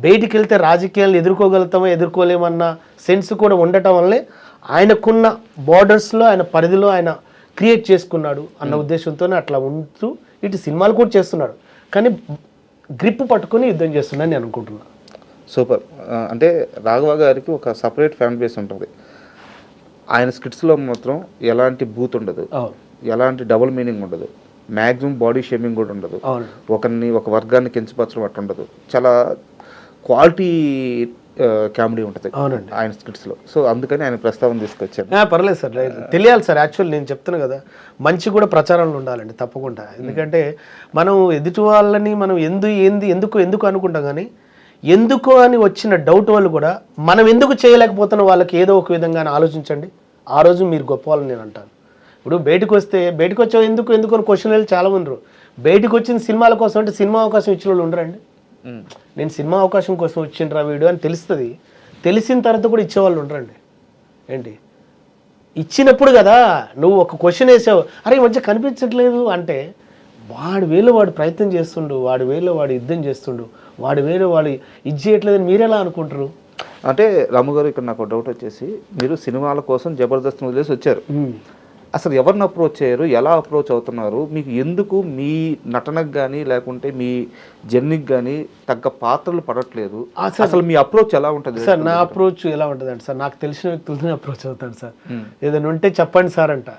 బయటికి వెళ్తే రాజకీయాలను ఎదుర్కోగలుగుతామో ఎదుర్కోలేమన్న సెన్స్ కూడా ఉండటం వల్లే ఆయనకున్న బార్డర్స్లో ఆయన పరిధిలో ఆయన క్రియేట్ చేసుకున్నాడు అన్న ఉద్దేశంతోనే అట్లా ఉంటూ ఇటు సినిమాలు కూడా చేస్తున్నాడు. కానీ గ్రిప్ పట్టుకొని యుద్ధం చేస్తున్నాను నేను అనుకుంటున్నాను. సూపర్. అంటే రాఘవ గారికి ఒక సపరేట్ ఫ్యాన్ బేస్ ఉంటుంది. ఆయన స్కిట్స్లో మాత్రం ఎలాంటి బూత్ ఉండదు, ఎలాంటి డబుల్ మీనింగ్ ఉండదు, మ్యాక్సిమం బాడీ షేమింగ్ కూడా ఉండదు, ఒక వర్గాన్ని కించపరచడం అట్లా ఉండదు. చాలా క్వాలిటీ కామెడీ ఉంటుంది ఆయన స్కిట్స్లో. సో అందుకని ఆయన ప్రస్తావన తీసుకొచ్చాను. పర్లేదు సార్, తెలియాలి సార్. యాక్చువల్ నేను చెప్తాను కదా, మంచి కూడా ప్రచారంలో ఉండాలండి తప్పకుండా. ఎందుకంటే మనం ఎదుటి వాళ్ళని మనం ఎందుకు అనుకుంటాం, కానీ ఎందుకు అని వచ్చిన డౌట్ వాళ్ళు కూడా మనం ఎందుకు చేయలేకపోతున్న వాళ్ళకి ఏదో ఒక విధంగా ఆలోచించండి. ఆ రోజు మీరు గొప్ప వాళ్ళని నేను అంటాను. ఇప్పుడు బయటకు వచ్చావు ఎందుకు అని క్వశ్చన్ వెళ్ళి చాలా ఉండరు. బయటకు వచ్చిన సినిమాల కోసం అంటే సినిమా అవకాశం ఇచ్చిన వాళ్ళు ఉండరండి. నేను సినిమా అవకాశం కోసం వచ్చిండ్రా వీడియో అని తెలుస్తుంది, తెలిసిన తర్వాత కూడా ఇచ్చేవాళ్ళు ఉండరండి. ఏంటి ఇచ్చినప్పుడు కదా నువ్వు ఒక క్వశ్చన్ వేసావు, అరే ఈ మధ్య కనిపించట్లేదు అంటే వాడి వేలో వాడు ప్రయత్నం చేస్తుండు, వాడి వేలో వాడు యుద్ధం చేస్తుండు, వాడి వేలో వాడు ఇది చేయట్లేదని మీరెలా అనుకుంటారు? అంటే రాము గారు, ఇక్కడ నాకు డౌట్ వచ్చేసి, మీరు సినిమాల కోసం జబర్దస్త్ వదిలేసి వచ్చారు, అసలు ఎవరిని అప్రోచ్ అయ్యారు, ఎలా అప్రోచ్ అవుతున్నారు, మీకు ఎందుకు మీ నటనకు కానీ లేకుంటే మీ జర్నీకి కానీ తగ్గ పాత్రలు పడట్లేదు, అసలు మీ అప్రోచ్ ఎలా ఉంటుంది సార్? నా అప్రోచ్ ఎలా ఉంటుంది అంటే సార్, నాకు తెలిసిన వ్యక్తులతో అప్రోచ్ అవుతాను సార్. ఏదైనా ఉంటే చెప్పండి సార్ అంట,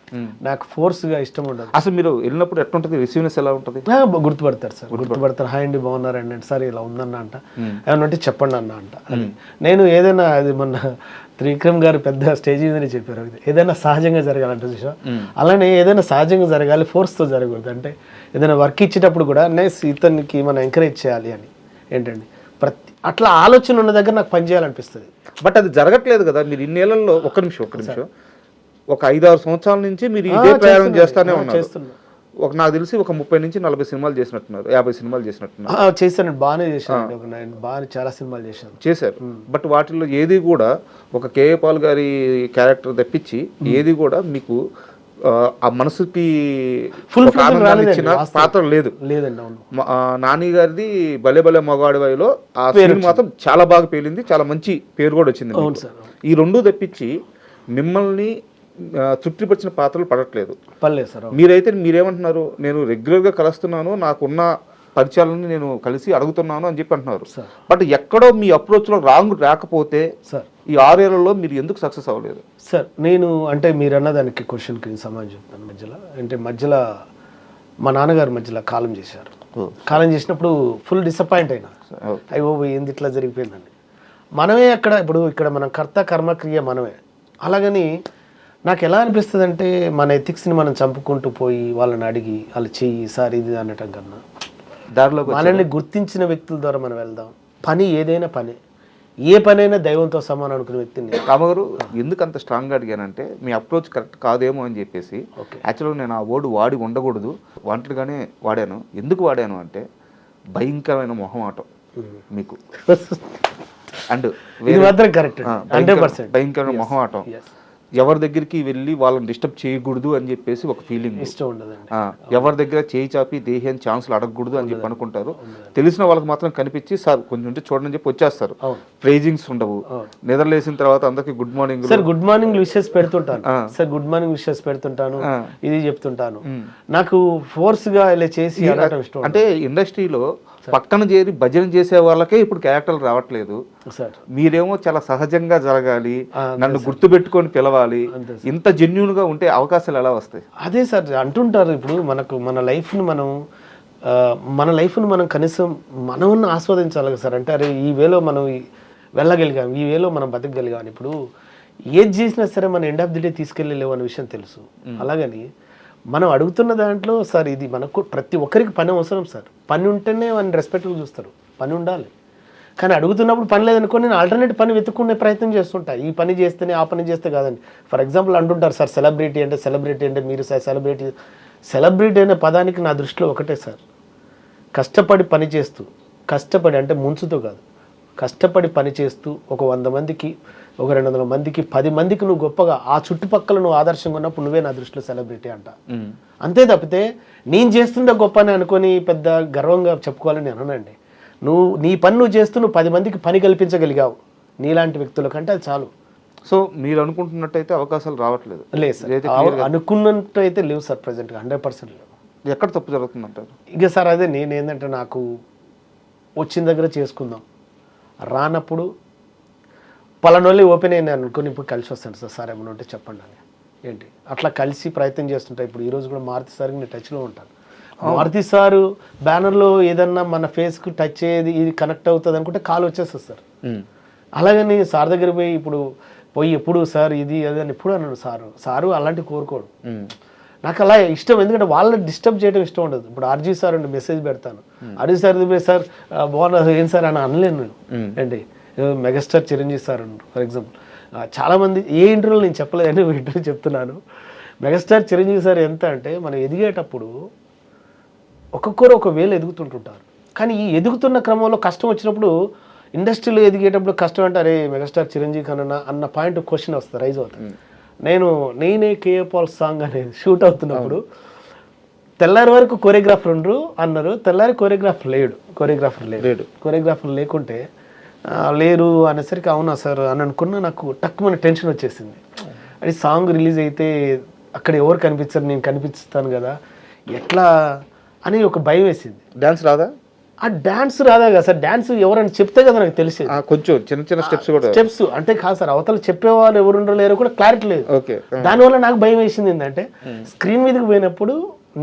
నాకు ఫోర్స్గా ఇష్టం ఉండదు. అసలు మీరు వెళ్ళినప్పుడు ఎట్లా ఉంటుంది, రిసీవ్నెస్ ఎలా ఉంటుంది? గుర్తుపడతారు సార్, గుర్తుపడతారు. హాయ్ అండి బాగున్నారండి అంటే, సార్ ఇలా ఉందన్న అంట, ఏమన్నా ఉంటే చెప్పండి అన్న అంట. నేను ఏదైనా అది మొన్న త్రివిక్రమ్ గారు పెద్ద స్టేజ్ మీదనే చెప్పారు, ఏదైనా సహజంగా జరగాలంటే చూసా, అలానే ఏదైనా సహజంగా జరగాలి, ఫోర్స్తో జరగకూడదు. అంటే ఏదైనా వర్క్ ఇచ్చేటప్పుడు కూడా ఇతనికి మనం ఎంకరేజ్ చేయాలి అని ఏంటండి, అట్లా ఆలోచన ఉన్న దగ్గర నాకు పని చేయాలనిపిస్తుంది. బట్ అది జరగట్లేదు కదా. మీరు ఇన్నేళ్లలో ఒక్క నిమిషం ఒక 5-6 సంవత్సరాల నుంచి మీరు ఇదే ప్రయాణం చేస్తానే ఉన్నారు. నాకు తెలిసి ఒక 30 నుంచి 40 సినిమాలు చేసినట్టున్నారు, 50 సినిమాలు చేసినట్టున్నారు. చేశాను, బాగానే చేశాను, బాగా చాలా సినిమాలు చేశారు. బట్ వాటిల్లో ఏది కూడా ఒక కేఏ పాల్ గారి క్యారెక్టర్ తప్పించి ఏది కూడా మీకు ఆ మనసుకి ఫుల్ ఇచ్చిన పాత్ర లేదండి. నాని గారిది భలే భలే మగాడివైలో ఆ సినిమా మాత్రం చాలా బాగా పేలింది, చాలా మంచి పేరు కూడా వచ్చింది. ఈ రెండు తప్పించి మిమ్మల్ని తృప్తిపరిచిన పాత్రలు పడట్లేదు. మీరైతే మీరేమంటున్నారు, నేను రెగ్యులర్గా కలుస్తున్నాను, నాకున్న పరిచయాలను నేను కలిసి అడుగుతున్నాను అని చెప్పి అంటున్నారు. బట్ ఎక్కడో మీ అప్రోచ్లో రాంగ్ రాకపోతే ఈ 6 ఏళ్లలో మీరు ఎందుకు సక్సెస్ అవ్వలేదు? సార్ నేను అంటే మీరు అన్నదానికి క్వశ్చన్కి సమాధానం చెప్తాను. మధ్యలో మా నాన్నగారు మధ్యలో కాలం చేశారు. కాలం చేసినప్పుడు ఫుల్ డిసప్పాయింట్ అయినా, అయ్యో ఏంది ఇట్లా జరిగిపోయిందండి. మనమే ఇక్కడ మనం కర్త కర్మక్రియ మనమే. అలాగని నాకు ఎలా అనిపిస్తుంది అంటే, మన ఎథిక్స్ని మనం చంపుకుంటూ పోయి వాళ్ళని అడిగి వాళ్ళు చెయ్యి సార్ ఇది అనటం కన్నా దారిలో మనల్ని గుర్తించిన వ్యక్తుల ద్వారా మనం వెళ్దాం. పని ఏదైనా పని, ఏ పనైనా దైవంతో సమానం అనుకునే వ్యక్తిని. రామగారు ఎందుకు అంత స్ట్రాంగ్గా అడిగానంటే, మీ అప్రోచ్ కరెక్ట్ కాదేమో అని చెప్పేసి. యాక్చువల్గా నేను ఆ వర్డ్ వాడి ఉండకూడదు, వాంటెడ్గానే వాడాను. ఎందుకు వాడాను అంటే, భయంకరమైన మొహమాటం మీకు అండ్ ఇది మాత్రం కరెక్ట్ 100%. భయంకరమైన మొహమాటం. ఎవరి దగ్గరికి వెళ్ళి వాళ్ళని డిస్టర్బ్ చేయకూడదు అని చెప్పేసి ఒక ఫీలింగ్, ఇష్టం ఉండదండి. ఎవరి దగ్గర చేయి చాపి దేహాన్ని ఛాన్స్లు అడగకూడదు అని చెప్పి అనుకుంటారు. తెలిసిన వాళ్ళకి మాత్రం కనిపించి సార్ కొంచెం ఉంటే చూడని చెప్పి వచ్చేస్తారు. ప్రైజింగ్స్ ఉండవు. నిద్రలేసిన తర్వాత అందరికి good morning sir, good morning wishes పెడుతుంటాను సార్, గుడ్ మార్నింగ్ విషెస్ పెడుతుంటాను, ఇది చెప్తుంటాను. నాకు ఫోర్స్ గా ఇలా చేసి అడగటం ఇష్టం. అంటే ఇండస్ట్రీలో పక్కన చేరి భజన చేసే వాళ్ళకే ఇప్పుడు క్యారెక్టర్లు రావట్లేదు సార్. మీరేమో చాలా సహజంగా జరగాలి, నన్ను గుర్తు పెట్టుకొని పిలవాలి, ఇంత జెన్యూన్ గా ఉంటే అవకాశాలు ఎలా వస్తాయి? అదే సార్ అంటుంటారు. ఇప్పుడు మన లైఫ్ని మనం కనీసం మనం ఆస్వాదించాలి సార్. అంటే అరే ఈ వేలో మనం వెళ్ళగలిగాం, ఈ వేలో మనం బతకగలిగాం. ఇప్పుడు ఏది చేసినా సరే మన ఎండ్ ఆఫ్ ది డే తీసుకెళ్ళలేవు అనే విషయం తెలుసు. అలాగని మనం అడుగుతున్న దాంట్లో సార్ ఇది మనకు ప్రతి ఒక్కరికి పని అవసరం సార్. పని ఉంటేనే వాళ్ళని రెస్పెక్ట్గా చూస్తారు, పని ఉండాలి. కానీ అడుగుతున్నప్పుడు పని లేదనుకో నేను ఆల్టర్నేట్ పని వెతుక్కునే ప్రయత్నం చేస్తుంటా. ఈ పని చేస్తేనే ఆ పని చేస్తే కాదండి. ఫర్ ఎగ్జాంపుల్ అంటుంటారు సార్ సెలబ్రిటీ అంటే మీరు సార్ సెలబ్రిటీ అనే పదానికి నా దృష్టిలో ఒకటే సార్, కష్టపడి పని చేస్తూ, కష్టపడి అంటే ముంచుతో కాదు, కష్టపడి పని చేస్తూ ఒక 100 మందికి, ఒక 200 మందికి, 10 మందికి నువ్వు గొప్పగా ఆ చుట్టుపక్కల నువ్వు ఆదర్శంగా ఉన్నప్పుడు నువ్వే నా దృష్టిలో సెలబ్రిటీ అంట. అంతే తప్పితే నేను చేస్తుందా గొప్ప అని అనుకొని పెద్ద గర్వంగా చెప్పుకోవాలని అనండి. నీ పని నువ్వు చేస్తూ నువ్వు 10 మందికి పని కల్పించగలిగావు నీలాంటి వ్యక్తుల కంటే అది చాలు. సో మీరు అనుకుంటున్నట్టయితే అవకాశాలు రావట్లేదు? లేదు సార్, అనుకున్నట్టు అయితే లేవు సార్ ప్రజెంట్గా, 100% లేవు. ఎక్కడ తప్పు జరుగుతుందంటారు? ఇక సార్ అదే నేనేంటంటే నాకు వచ్చిన దగ్గర చేసుకుందాం, రానప్పుడు పలానోళ్ళే ఓపెన్ అయినా అనుకుని ఇప్పుడు కలిసి వస్తాను సార్ ఏమైనా ఉంటే చెప్పండి అని ఏంటి అట్లా కలిసి ప్రయత్నం చేస్తుంటా. ఇప్పుడు ఈరోజు కూడా మారుతి సార్కి నేను టచ్లో ఉంటాను. మారుతి సారు బ్యానర్లో ఏదన్నా మన ఫేస్కి టచ్ అయ్యేది ఇది కనెక్ట్ అవుతుంది అనుకుంటే కాల్ వచ్చేస్తుంది సార్. అలాగని సార్ దగ్గర పోయి ఎప్పుడు సార్ ఇది అది అని ఎప్పుడు అన్నాడు సారు అలాంటి కోరుకోడు. నాకు అలా ఇష్టం, ఎందుకంటే వాళ్ళని డిస్టర్బ్ చేయడం ఇష్టం ఉండదు. ఇప్పుడు ఆర్జీ సార్ అంటే మెసేజ్ పెడతాను, ఆర్జీ సార్ సార్ బాగున్నారు ఏం సార్ అని అనలేను నేను. ఏంటి మెగాస్టార్ చిరంజీవి సార్ అన్నారు ఫర్ ఎగ్జాంపుల్. చాలామంది ఏ ఇంటర్వ్యూలో నేను చెప్పలేదని ఇంటర్వ్యూ చెప్తున్నాను. మెగాస్టార్ చిరంజీవి సార్ ఎంత అంటే మనం ఎదిగేటప్పుడు ఒక్కొక్కరు ఒక వేలు ఎదుగుతుంటుంటారు. కానీ ఈ ఎదుగుతున్న క్రమంలో కష్టం వచ్చినప్పుడు ఇండస్ట్రీలో ఎదిగేటప్పుడు కష్టం అంటే అరే మెగాస్టార్ చిరంజీవి కన్నా అన్న పాయింట్ క్వశ్చన్ వస్తుంది, రైజ్ అవుతుంది. నేనే కేఏ పాల్ సాంగ్ అనేది షూట్ అవుతున్నప్పుడు తెల్లారి వరకు కొరియోగ్రాఫర్ ఉండరు అన్నారు, తెల్లారి కొరియోగ్రాఫర్ లేకుంటే లేరు అనేసరికి అవునా సార్ అని అనుకున్నా. నాకు టక్కుమని టెన్షన్ వచ్చేసింది. అది సాంగ్ రిలీజ్ అయితే అక్కడ ఎవరు కనిపించారు, నేను కనిపిస్తాను కదా ఎట్లా అని ఒక భయం వేసింది. డాన్స్ రాదా? ఆ డాన్స్ రాదా కదా సార్, డాన్స్ ఎవరైనా చెప్తే కదా నాకు తెలిసేది. కొంచెం చిన్న స్టెప్స్ అంటే కాదు సార్, అవతల చెప్పేవాళ్ళు ఎవరు లేరో కూడా క్లారిటీ లేదు. దానివల్ల నాకు భయం వేసింది ఏంటంటే స్క్రీన్ మీదకి పోయినప్పుడు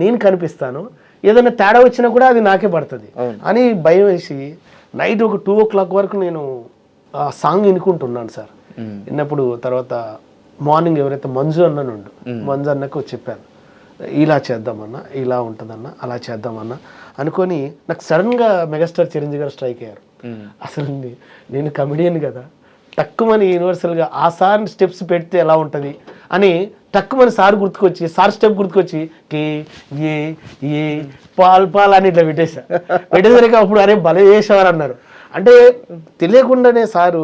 నేను కనిపిస్తాను, ఏదైనా తేడా వచ్చినా కూడా అది నాకే పడుతుంది అని భయం వేసి నైట్ ఒక 2 o'clock వరకు నేను ఆ సాంగ్ వినుకుంటున్నాను సార్. విన్నప్పుడు తర్వాత మార్నింగ్ ఎవరైతే మంజు అన్నకు చెప్పాను ఇలా చేద్దామన్నా, ఇలా ఉంటుందన్నా, అలా చేద్దామన్నా అనుకొని నాకు సడన్గా మెగాస్టార్ చిరంజీవి గారు స్ట్రైక్ అయ్యారు. అసలు నేను కమెడియన్ కదా, తక్కువని యూనివర్సల్గా ఆ సార్ స్టెప్స్ పెడితే ఎలా ఉంటుంది అని తక్కువని సార్ స్టెప్ గుర్తుకొచ్చి కే ఏ పాల్ అని ఇట్లా పెట్టేసరికి అప్పుడు అరే భలే చేసేవారు అన్నారు. అంటే తెలియకుండానే సారు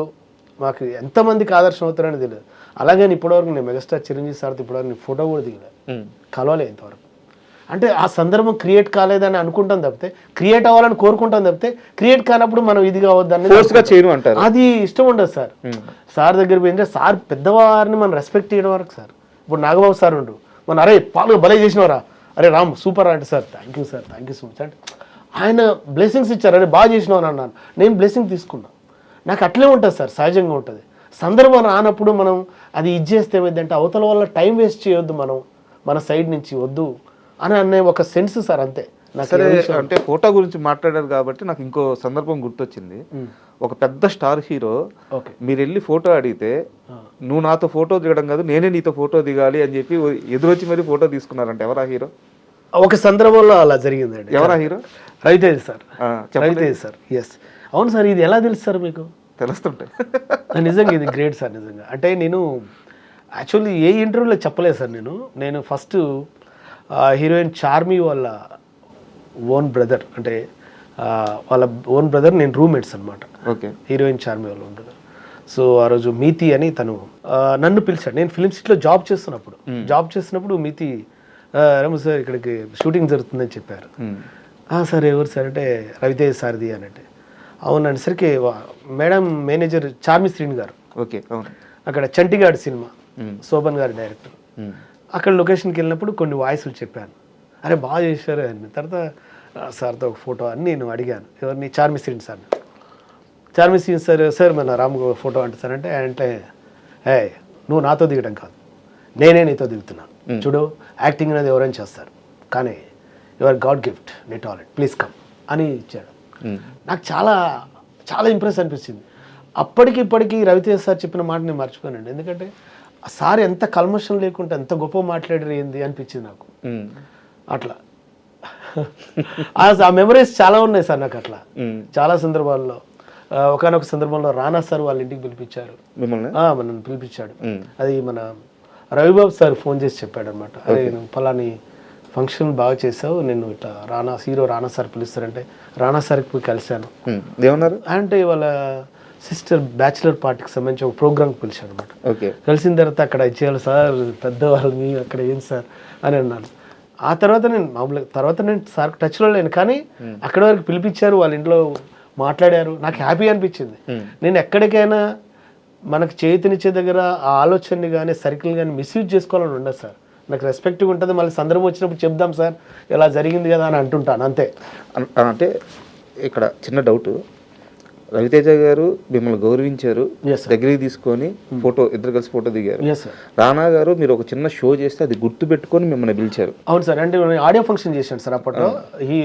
మాకు ఎంతమందికి ఆదర్శం అవుతారని తెలియదు. అలాగని ఇప్పటివరకు నేను మెగాస్టార్ చిరంజీవి సార్తో ఇప్పటివరకు ఫోటో కూడా దిగలేదు, కలవలేదు ఇంతవరకు. అంటే ఆ సందర్భం క్రియేట్ కాలేదని అనుకుంటాం తప్పితే, క్రియేట్ అవ్వాలని కోరుకుంటాం తప్పితే, క్రియేట్ కానప్పుడు మనం ఇది కావద్దని అది ఇష్టం ఉండదు సార్. సార్ దగ్గర పోయింటే సార్ పెద్దవారిని మనం రెస్పెక్ట్ చేయడం వరకు సార్. ఇప్పుడు నాగబాబు సార్ ఉండు మన అరే పాలు భలే చేసినవరా, అరే రామ్ సూపర్ అంటే sir thank you sir, thank you so much అంటే ఆయన బ్లెస్సింగ్స్ ఇచ్చారు, అరే బాగా చేసినావు అన్నాను, నేను బ్లెస్సింగ్ తీసుకున్నా. నాకు అట్లే ఉంటుంది సార్, సహజంగా ఉంటుంది. సందర్భం రానప్పుడు మనం అది ఇచ్చేస్తే ఏమైందంటే అవతల వల్ల టైం వేస్ట్ చేయొద్దు, మనం మన సైడ్ నుంచి వద్దు అని అనే ఒక సెన్స్ సార్. అంతే. సరే, అంటే ఫోటో గురించి మాట్లాడారు కాబట్టి నాకు ఇంకో సందర్భం గుర్తొచ్చింది. ఒక పెద్ద స్టార్ హీరో మీరు వెళ్ళి ఫోటో అడిగితే నువ్వు నాతో ఫోటో దిగడం కాదు నేనే నీతో ఫోటో దిగాలి అని చెప్పి ఎదురొచ్చి మరి ఫోటో తీసుకున్నారంటే ఎవరా హీరో? ఒక సందర్భంలో అలా జరిగిందండి. ఎవరా hero? Raviteja sir. Raviteja sir. Yes అవును సార్. ఇది ఎలా తెలుసు సార్ మీకు? తెలుస్తుంటాయి నిజంగా ఇది గ్రేట్ సార్. నిజంగా అంటే నేను యాక్చువల్లీ ఏ ఇంటర్వ్యూలో చెప్పలేదు సార్. నేను ఫస్ట్ హీరోయిన్ చార్మి వాళ్ళ ఓన్ బ్రదర్, అంటే వాళ్ళ ఓన్ బ్రదర్, నేను రూమ్మేట్స్ అనమాట. ఓకే. హీరోయిన్ చార్మి వాళ్ళ ఓన్ బ్రదర్. సో ఆ రోజు మీతి అని తను నన్ను పిలిచాడు. నేను ఫిలిం సిటీలో జాబ్ చేస్తున్నప్పుడు మీతి రమ సార్ ఇక్కడికి షూటింగ్ జరుగుతుందని చెప్పారు. సార్ ఎవరు సార్ అంటే రవితేజ్ సార్ది అని అంటే అవును అనేసరికి మేడం మేనేజర్ చార్మి శ్రీని గారు ఓకే అక్కడ చంటిగాడ్ సినిమా శోభన్ గారి డైరెక్టర్ అక్కడ లొకేషన్కి వెళ్ళినప్పుడు కొన్ని వాయిస్లు చెప్పాను. అరే బాగా చేశారు అని. తర్వాత సార్తో ఒక ఫోటో అని నేను అడిగాను. ఎవరిని చార్మి శ్రీని సార్. చార్మి శ్రీని సార్ మన రామ్ ఫోటో అంటే సార్ అంటే నువ్వు నాతో దిగడం కాదు, నేనే నీతో దిగుతున్నాను. చూడు యాక్టింగ్ అనేది ఎవరైనా చేస్తారు, కానీ యువర్ గాడ్ గిఫ్ట్, నీ టాలెంట్, ప్లీజ్ కమ్ అని ఇచ్చాడు. నాకు చాలా చాలా ఇంప్రెస్ అనిపించింది. అప్పటికి ఇప్పటికీ రవితేజ్ సార్ చెప్పిన మాట నేను మర్చిపోయానండి. ఎందుకంటే ఆ సార్ ఎంత కల్మషం లేకుండా ఎంత గొప్ప మాట్లాడారు ఏంది అనిపించింది నాకు. అట్లా ఆ మెమరీస్ చాలా ఉన్నాయి సార్ నాకు. అట్లా చాలా సందర్భాల్లో ఒకనొక సందర్భంలో రానా సార్ వాళ్ళ ఇంటికి పిలిపించారు, మనల్ని పిలిపించాడు. అది మన రవిబాబు సార్ ఫోన్ చేసి చెప్పాడు అనమాట. అరే నువ్వు ఫలాని ఫంక్షన్ బాగా చేసావు, నేను ఇట్లా హీరో రానా సార్ పిలుస్తారంటే రానా సార్కి పోయి కలిశాను. ఏమన్నారు అంటే వాళ్ళ సిస్టర్ బ్యాచిలర్ పార్టీకి సంబంధించి ఒక ప్రోగ్రామ్కి పిలిచాడు అనమాట. కలిసిన తర్వాత అక్కడ ఇచ్చేయాలి సార్ పెద్దవాళ్ళు, మీ అక్కడ ఏం సార్ అని అన్నాను. ఆ తర్వాత నేను సార్కి టచ్లో లేను, కానీ అక్కడి వరకు పిలిపించారు, వాళ్ళ ఇంట్లో మాట్లాడారు. నాకు హ్యాపీ అనిపించింది. నేను ఎక్కడికైనా మనకు చేతినిచ్చే దగ్గర ఆ ఆలోచనని కానీ సర్కిల్ కానీ మిస్యూజ్ చేసుకోవాలని ఉండదు సార్. నాకు రెస్పెక్ట్గా ఉంటుంది. మళ్ళీ సందర్భం వచ్చినప్పుడు చెప్దాం సార్ ఇలా జరిగింది కదా అని అంటుంటాను అంతే. అంటే ఇక్కడ చిన్న డౌట్, రవితేజ గారు మిమ్మల్ని గౌరవించారు, దగ్గరికి తీసుకొని ఫోటో ఇద్దరు కలిసి ఫోటో దిగారు. రానా గారు మీరు ఒక చిన్న షో చేస్తే అది గుర్తు పెట్టుకొని మిమ్మల్ని పిలిచారు. అవును సార్. అంటే ఆడియో ఫంక్షన్ చేశాను సార్ అప్పట్లో. ఈ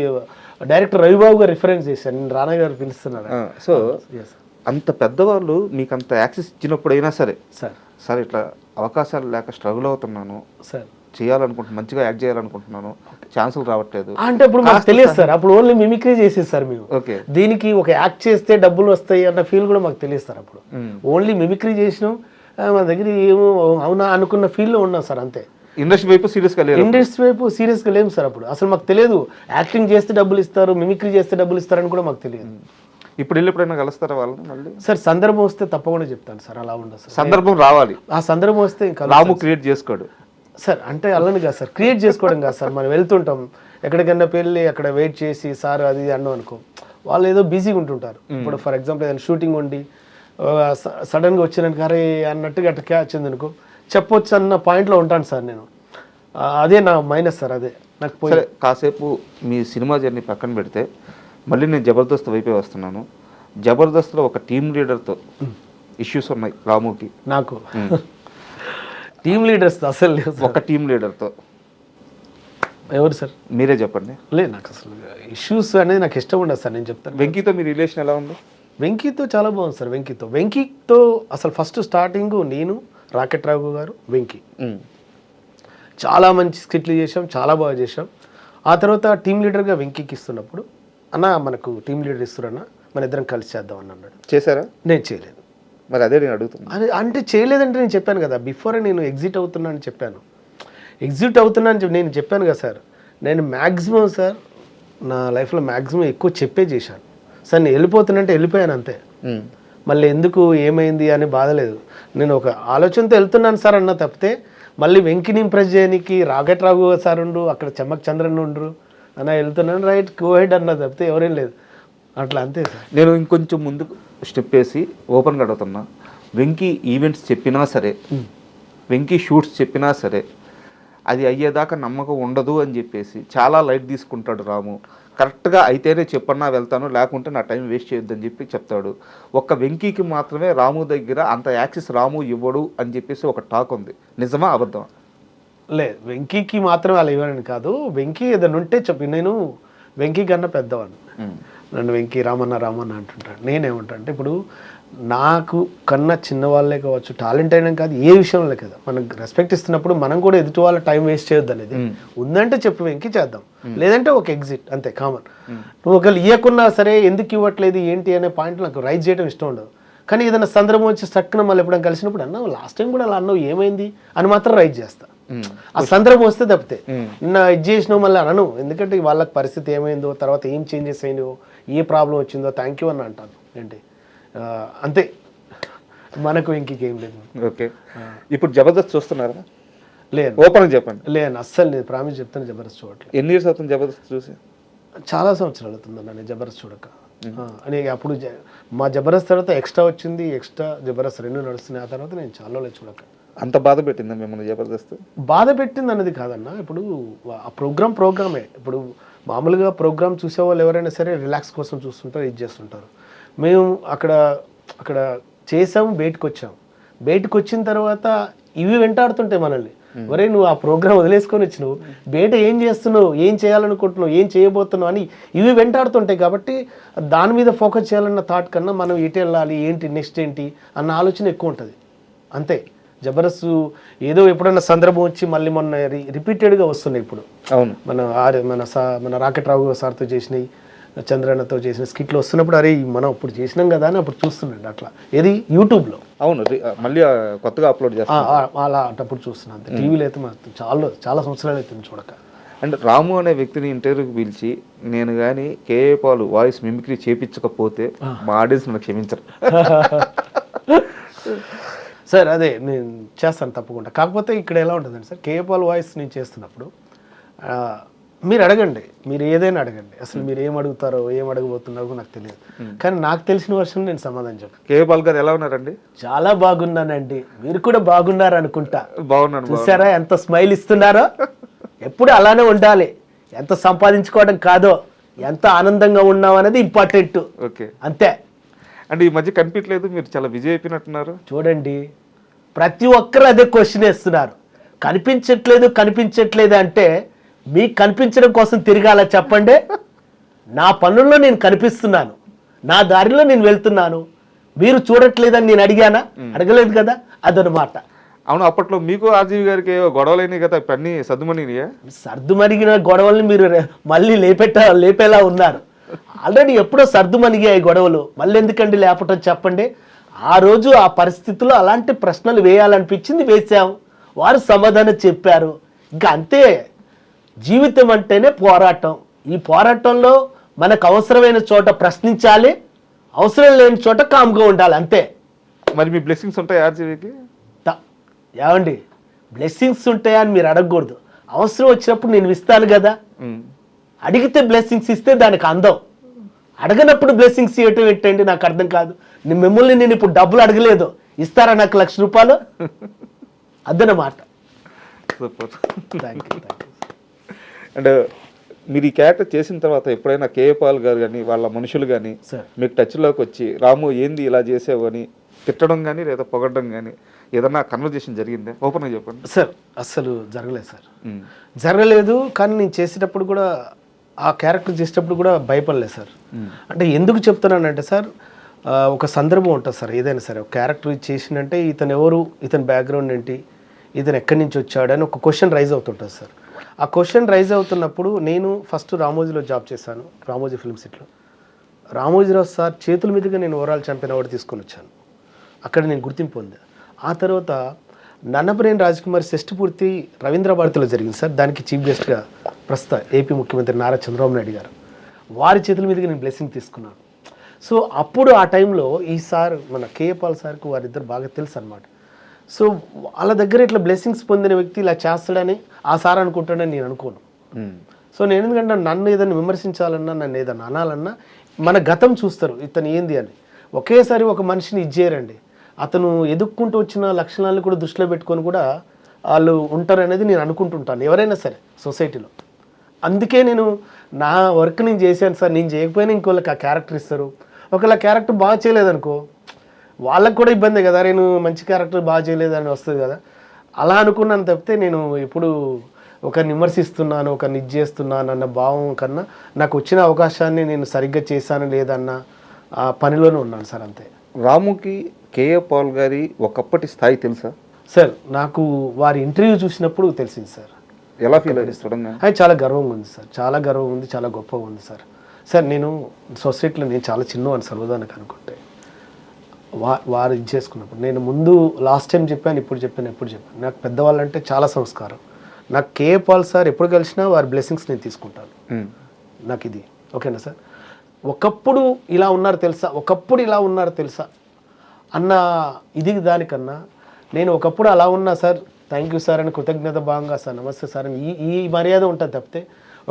డైరెక్టర్ రవిబాబు గారు రిఫరెన్స్ చేశాను, నేను రానా గారు పిలుస్తున్నాను. సో అంత పెద్దవాళ్ళు మీకు అంత యాక్సెస్ ఇచ్చినప్పుడైనా సరే సార్ ఇట్లా అవకాశాలు లేక స్ట్రగుల్ అవుతున్నాను సార్, చేయాలనుకుంటున్నాను, మంచిగా యాక్ట్ చేయాలనుకుంటున్నాను, ఛాన్సులు రావట్లేదు అంటే ఇప్పుడు మాకు తెలియదు సార్. అప్పుడు ఓన్లీ మిమిక్రీ చేసేది సార్ మేము. దీనికి ఒక యాక్ట్ చేస్తే డబ్బులు వస్తాయి అన్న ఫీల్ కూడా మాకు తెలియదు సార్. అప్పుడు ఓన్లీ మిమిక్రీ చేసినాం, మా దగ్గర ఏమో అవునా అనుకున్న ఫీల్లో ఉన్నాం సార్ అంతే. ఇండస్ట్రీ వైపు సీరియస్గా లేము సార్. అప్పుడు అసలు మాకు తెలియదు యాక్టింగ్ చేస్తే డబ్బులు ఇస్తారు, మిమిక్రీ చేస్తే డబ్బులు ఇస్తారని కూడా మాకు తెలియదు. ఇప్పుడు వెళ్ళి ఎప్పుడైనా కలుస్తారా వాళ్ళని మళ్ళీ? సార్ సందర్భం వస్తే తప్పకుండా చెప్తాను సార్. అలా ఉండదు సార్, సందర్భం రావాలి. ఆ సందర్భం వస్తే ఇంకా రాము క్రియేట్ చేసుకోడు సార్. అంటే అలాని కాదు సార్, క్రియేట్ చేసుకోవడం కాదు సార్. మనం వెళ్తుంటాం ఎక్కడికన్నా పెళ్ళి, అక్కడ వెయిట్ చేసి సార్ అది అన్నాం అనుకో, వాళ్ళు ఏదో బిజీగా ఉంటుంటారు. ఇప్పుడు ఫర్ ఎగ్జాంపుల్ ఏదైనా షూటింగ్ ఉండి సడన్గా వచ్చినాను అరే అన్నట్టుగా అట్లా క్యాచ్ ఉంది అనుకో, చెప్పొచ్చు అన్న పాయింట్లో ఉంటాను సార్ నేను. అదే నా మైనస్ సార్. అదే నాకు సరే. కాసేపు మీ సినిమా జర్నీ పక్కన పెడితే మళ్ళీ నేను జబర్దస్త్ వైపే వస్తున్నాను. జబర్దస్త్లో ఒక టీమ్ లీడర్తో ఇష్యూస్ ఉన్నాయి రాముకి, నాకు. టీమ్ లీడర్స్ అసలు లేదు. ఒక టీమ్ లీడర్తో ఎవరు సార్? మీరే చెప్పండి. లేదు నాకు అసలు ఇష్యూస్ అనేది నాకు ఇష్టం ఉండదు సార్. నేను చెప్తాను. వెంకీతో మీ రిలేషన్ ఎలా ఉంది? వెంకీతో చాలా బాగుంది సార్. వెంకీతో అసలు ఫస్ట్ స్టార్టింగ్ నేను, రాకెట్ రాఘు గారు, వెంకీ చాలా మంచి స్కిట్లు చేసాం, చాలా బాగా చేసాం. ఆ తర్వాత టీమ్ లీడర్గా వెంకీకి ఇస్తున్నప్పుడు అన్న మనకు టీమ్ లీడర్ ఇస్తున్నా మన ఇద్దరం కలిసి చేద్దాం అని అన్నాడు. చేశారా? నేను చేయలేదు. మరి అదే నేను అడుగుతున్నా. అదే అంటే చేయలేదంటే నేను చెప్పాను కదా బిఫోరే, నేను ఎగ్జిట్ అవుతున్నా అని చెప్పాను. నేను చెప్పాను కదా సార్. నేను మ్యాక్సిమం సార్ నా లైఫ్లో మ్యాక్సిమం ఎక్కువ చెప్పే చేశాను సార్. నేను వెళ్ళిపోతున్నంటే వెళ్ళిపోయాను అంతే. మళ్ళీ ఎందుకు ఏమైంది అని బాధలేదు. నేను ఒక ఆలోచనతో వెళ్తున్నాను సార్ అన్న తప్పితే మళ్ళీ వెంకిని ఇంప్రెస్ చేయడానికి రాకెట్ రాఘు సార్ ఉండు, అక్కడ చెమ్మక్ చంద్రన్ ఉండ్రు అన్న వెళ్తున్నాను, రైట్ గో హెడ్ అన్న తప్పితే ఎవరేం లేదు. అట్లా అంతే సార్. నేను ఇంకొంచెం ముందుకు స్టెప్ వేసి ఓపెన్గా అడుగుతున్నా, వెంకీ ఈవెంట్స్ చెప్పినా సరే, వెంకీ షూట్స్ చెప్పినా సరే, అది అయ్యేదాకా నమ్మకం ఉండదు అని చెప్పేసి చాలా లైట్ తీసుకుంటాడు రాము. కరెక్ట్గా అయితేనే చెప్పన్నా వెళ్తాను, లేకుంటే నా టైం వేస్ట్ చేయొద్దని చెప్పి చెప్తాడు. ఒక్క వెంకీకి మాత్రమే రాము దగ్గర అంత యాక్సెస్ రాము ఇవ్వడు అని చెప్పేసి ఒక టాక్ ఉంది. నిజమా అబద్ధమా? లేదు, వెంకీకి మాత్రమే అలా ఇవ్వనని కాదు. వెంకీ ఏదైనా ఉంటే చెప్పి, నేను వెంకీ కన్నా పెద్దవాడిని, నన్ను వెంకీ రామన్న అంటుంటాడు. నేనేమంటా అంటే ఇప్పుడు నాకు కన్నా చిన్నవాళ్ళే కావచ్చు, టాలెంట్ అయినా కాదు, ఏ విషయంలో కదా మనకు రెస్పెక్ట్ ఇస్తున్నప్పుడు మనం కూడా ఎదుటి వాళ్ళ టైం వేస్ట్ చేయొద్దు అనేది ఉందంటే చెప్పి వెంకీ చేద్దాం, లేదంటే ఒక ఎగ్జిట్ అంతే కామన్. నువ్వు ఒకవేళ ఇవ్వకున్నా సరే ఎందుకు ఇవ్వట్లేదు ఏంటి అనే పాయింట్ నాకు రైజ్ చేయడం ఇష్టం ఉండదు. కానీ ఏదైనా సందర్భం వచ్చి స్ట్రక్న మళ్ళీ ఎప్పుడైనా కలిసినప్పుడు అన్నావు లాస్ట్ టైం కూడా అలా అన్నావు ఏమైంది అని మాత్రం రైజ్ చేస్తా. ఆ సందర్భం వస్తే తప్పితే నిన్న ఇది చేసినావు మళ్ళీ అనను. ఎందుకంటే వాళ్ళకి పరిస్థితి ఏమైందో, తర్వాత ఏం చేంజెస్ అయినాయో, ఏ ప్రాబ్లం వచ్చిందో థ్యాంక్ యూ అని అంటాను ఏంటి అంతే. మనకు ఇంకేం లేదు. ఓకే, ఇప్పుడు జబర్దస్త్ చూస్తున్నారా? లేదు, ఓపెన్ చెప్పండి. లేదు, అస్సలు లేదు, ప్రామిస్ చెప్తాను, జబర్దస్త్ చూడట్లేదు. ఎన్ని ఇయర్స్ అవుతుంది జబర్దస్త్ చూసి? చాలా సంవత్సరాలు అవుతుందన్న నేను జబర్దస్త్ చూడక. అని అప్పుడు మా జబర్దస్త్ తర్వాత ఎక్స్ట్రా వచ్చింది, ఎక్స్ట్రా జబర్దస్త్ 2 నడుస్తున్నాయి. ఆ తర్వాత నేను చాలా చూడక. అంత బాధ పెట్టిందా మిమ్మల్ని జబర్దస్త్? బాధ పెట్టింది అన్నది కాదన్న, ఇప్పుడు ఆ ప్రోగ్రామే. ఇప్పుడు మామూలుగా ప్రోగ్రామ్ చూసేవాళ్ళు ఎవరైనా సరే రిలాక్స్ కోసం చూస్తుంటారు, ఇది చేస్తుంటారు. మేము అక్కడ చేసాము, బయటకు వచ్చిన తర్వాత ఇవి వెంటాడుతుంటాయి మనల్ని. ఒరే నువ్వు ఆ ప్రోగ్రామ్ వదిలేసుకొని వచ్చినావు, బయట ఏం చేస్తున్నావు, ఏం చేయాలనుకుంటున్నావు, ఏం చేయబోతున్నావు అని ఇవి వెంటాడుతుంటాయి. కాబట్టి దాని మీద ఫోకస్ చేయాలన్న థాట్ కన్నా మనం ఎటు వెళ్ళాలి, ఏంటి నెక్స్ట్ ఏంటి అన్న ఆలోచన ఎక్కువ ఉంటుంది అంతే. జబర్దస్త్ ఏదో ఎప్పుడన్నా సందర్భం వచ్చి మళ్ళీ మొన్న రిపీటెడ్గా వస్తున్నాయి ఇప్పుడు. అవును, మన రాకెట్ రావు సార్తో చేసినవి, చంద్రన్నతో చేసిన స్కిట్లు వస్తున్నప్పుడు అరే మనం ఇప్పుడు చేసినాం కదా అని అప్పుడు చూస్తున్నాడు. అట్లా ఏది యూట్యూబ్లో. అవును, మళ్ళీ కొత్తగా అప్లోడ్ చేస్తాను అలా అప్పుడు చూస్తున్నాను అంతే. టీవీలో అయితే మాత్రం చాలా సంవత్సరాలు అవుతుంది చూడక. అంటే రాము అనే వ్యక్తిని ఇంటర్వ్యూకి పిలిచి నేను కానీ కేఏ పాల్ వాయిస్ మిమిక్రీ చేయించకపోతే మా ఆడియన్స్ నాకు క్షమించరు. సార్ అదే నేను చేస్తాను తప్పకుండా. కాకపోతే ఇక్కడ ఎలా ఉంటుందండి సార్, కేఏ పాల్ వాయిస్ నేను చేస్తున్నప్పుడు మీరు అడగండి, మీరు ఏదైనా అడగండి, అసలు మీరు ఏం అడుగుతారో ఏం అడగబోతున్నారో నాకు తెలియదు. కానీ నాకు తెలిసిన వర్షం నేను సమాధానం చెప్పాను. కేఏ పాల్ గారు ఎలా ఉన్నారండి? చాలా బాగున్నానండి, మీరు కూడా బాగున్నారు అనుకుంటా. బాగున్నాను. చూసారా ఎంత స్మైల్ ఇస్తున్నారో? ఎప్పుడు అలానే ఉండాలి. ఎంత సంపాదించుకోవడం కాదో, ఎంత ఆనందంగా ఉన్నాం అనేది ఇంపార్టెంట్. ఓకే, అంతే. అంటే ఈ మధ్య కనిపించలేదు, మీరు చాలా బిజీ అయిపోయినట్టున్నారు. చూడండి, ప్రతి ఒక్కరు అదే క్వశ్చన్ వేస్తున్నారు, కనిపించట్లేదు అంటే మీకు కనిపించడం కోసం తిరగాల చెప్పండి. నా పనుల్లో నేను కనిపిస్తున్నాను, నా దారిలో నేను వెళ్తున్నాను, మీరు చూడట్లేదని నేను అడిగానా? అడగలేదు కదా, అదనమాట. అవును, అప్పట్లో మీకు ఆర్జీవి గారికి గొడవలైనాయి కదా, అన్నీ సర్దుమణిగిన గొడవల్ని మీరు మళ్ళీ లేపేలా ఉన్నారు. ఆల్రెడీ ఎప్పుడో సర్దుమణిగాయి గొడవలు, మళ్ళీ ఎందుకండి లేపటం చెప్పండి. ఆ రోజు ఆ పరిస్థితుల్లో అలాంటి ప్రశ్నలు వేయాలనిపించింది, వేసాం, వారు సమాధానం చెప్పారు. ఇంకా అంతే. జీవితం అంటేనే పోరాటం. ఈ పోరాటంలో మనకు అవసరమైన చోట ప్రశ్నించాలి, అవసరం లేని చోట కామ్గా ఉండాలి, అంతే. మరి మీ బ్లెస్సింగ్స్ ఉంటాయి ఆర్జీవికి? ఏమండి, బ్లెస్సింగ్స్ ఉంటాయా అని మీరు అడగకూడదు. అవసరం వచ్చినప్పుడు నేను ఇస్తాను కదా. అడిగితే బ్లెస్సింగ్స్ ఇస్తే దానికి అందం, అడగనప్పుడు బ్లెస్సింగ్స్ ఇవ్వటం ఏంటండి? నాకు అర్థం కాదు. మిమ్మల్ని నేను ఇప్పుడు డబ్బులు అడగలేదు, ఇస్తారా నాకు 1,00,000 రూపాయలు? అదనమాట. Thank you. అండ్ మీరు ఈ క్యారెక్టర్ చేసిన తర్వాత ఎప్పుడైనా కేఏ పాల్ గారు కానీ వాళ్ళ మనుషులు కానీ మీకు టచ్లోకి వచ్చి రాము ఏంది ఇలా చేసావు అని తిట్టడం కానీ లేదా పొగడడం కానీ ఏదన్నా కన్వర్జేషన్ జరిగిందా? ఓపెన్గా చెప్పండి సార్. అస్సలు జరగలేదు సార్, జరగలేదు. కానీ నేను చేసేటప్పుడు కూడా, ఆ క్యారెక్టర్ చేసేటప్పుడు కూడా భయపడలేదు సార్. అంటే ఎందుకు చెప్తున్నానంటే సార్, ఒక సందర్భం ఉంటుంది సార్. ఏదైనా సరే ఒక క్యారెక్టర్ చేసినంటే ఇతను ఎవరు, ఇతని బ్యాక్గ్రౌండ్ ఏంటి, ఇతను ఎక్కడి నుంచి వచ్చాడు అని ఒక క్వశ్చన్ రైజ్ అవుతుంటుంది సార్. ఆ క్వశ్చన్ రైజ్ అవుతున్నప్పుడు నేను ఫస్ట్ రామోజీలో జాబ్ చేశాను, రామోజీ ఫిల్మ్ సిటీలో. రామోజీరావు సార్ చేతుల మీదుగా నేను ఓవరాల్ ఛాంపియన్ అవార్డు తీసుకొని వచ్చాను. అక్కడ నేను గుర్తింపు పొందా. ఆ తర్వాత నన్నపనేని రాజకుమారి షష్ఠపూర్తి రవీంద్ర భారతిలో జరిగింది సార్. దానికి చీఫ్ గెస్ట్గా ప్రస్తుత ఏపీ ముఖ్యమంత్రి నారా చంద్రబాబు నాయుడు గారు, వారి చేతుల మీదుగా నేను బ్లెస్సింగ్ తీసుకున్నాను. సో అప్పుడు ఆ టైంలో ఈ సార్, మన కేఏ పాల్ సార్కు వారిద్దరు బాగా తెలుసు అనమాట. సో వాళ్ళ దగ్గర ఇట్లా బ్లెస్సింగ్స్ పొందిన వ్యక్తి ఇలా చేస్తాడని ఆ సార్ అనుకుంటాడని నేను అనుకోను. సో నేను ఎందుకంటే నన్ను ఏదైనా విమర్శించాలన్నా, నన్ను ఏదైనా అనాలన్నా మన గతం చూస్తారు, ఇతను ఏంది అని. ఒకేసారి ఒక మనిషిని ఇచ్చేయరండి. అతను ఎదుక్కుంటూ వచ్చిన లక్షణాలను కూడా దృష్టిలో పెట్టుకొని కూడా వాళ్ళు ఉంటారనేది నేను అనుకుంటుంటాను, ఎవరైనా సరే సొసైటీలో. అందుకే నేను నా వర్క్ నేను చేశాను సార్. నేను చేయకపోయినా ఇంకోళ్ళకి ఆ క్యారెక్టర్ ఇస్తారు. ఒకవేళ క్యారెక్టర్ బాగా చేయలేదనుకో, వాళ్ళకు కూడా ఇబ్బంది కదా, నేను మంచి క్యారెక్టర్ బాగా చేయలేదని వస్తుంది కదా. అలా అనుకున్నాను తప్పితే నేను ఎప్పుడు ఒకరిని విమర్శిస్తున్నాను, ఒకరిని ఇది చేస్తున్నాను అన్న భావం కన్నా నాకు వచ్చిన అవకాశాన్ని నేను సరిగ్గా చేశాను లేదన్న ఆ పనిలోనే ఉన్నాను సార్, అంతే. రాముకి కేఏ పాల్ గారి ఒకప్పటి స్థాయి తెలుసా సార్? నాకు వారి ఇంటర్వ్యూ చూసినప్పుడు తెలిసింది సార్. ఎలా ఫీల్ అయ్యి? చాలా గర్వంగా ఉంది సార్, చాలా గర్వం ఉంది, చాలా గొప్పగా ఉంది సార్. సార్ నేను సొసైటీలో నేను చాలా చిన్నవాడిని సర్వదానికి అనుకుంటే, వారు ఇది చేసుకున్నప్పుడు నేను ముందు లాస్ట్ టైం చెప్పాను, ఎప్పుడు చెప్పాను నాకు పెద్దవాళ్ళంటే చాలా సంస్కారం. నాకు కేఏ పాల్ సార్ ఎప్పుడు కలిసినా వారి బ్లెస్సింగ్స్ నేను తీసుకుంటాను. నాకు ఇది ఓకేనా సార్? ఒకప్పుడు ఇలా ఉన్నారు తెలుసా, అన్న ఇది దానికన్నా నేను ఒకప్పుడు అలా ఉన్నా సార్, థ్యాంక్ యూ సార్ అని కృతజ్ఞత భాగంగా సార్ నమస్తే సార్ అని ఈ మర్యాద ఉంటుంది తప్పితే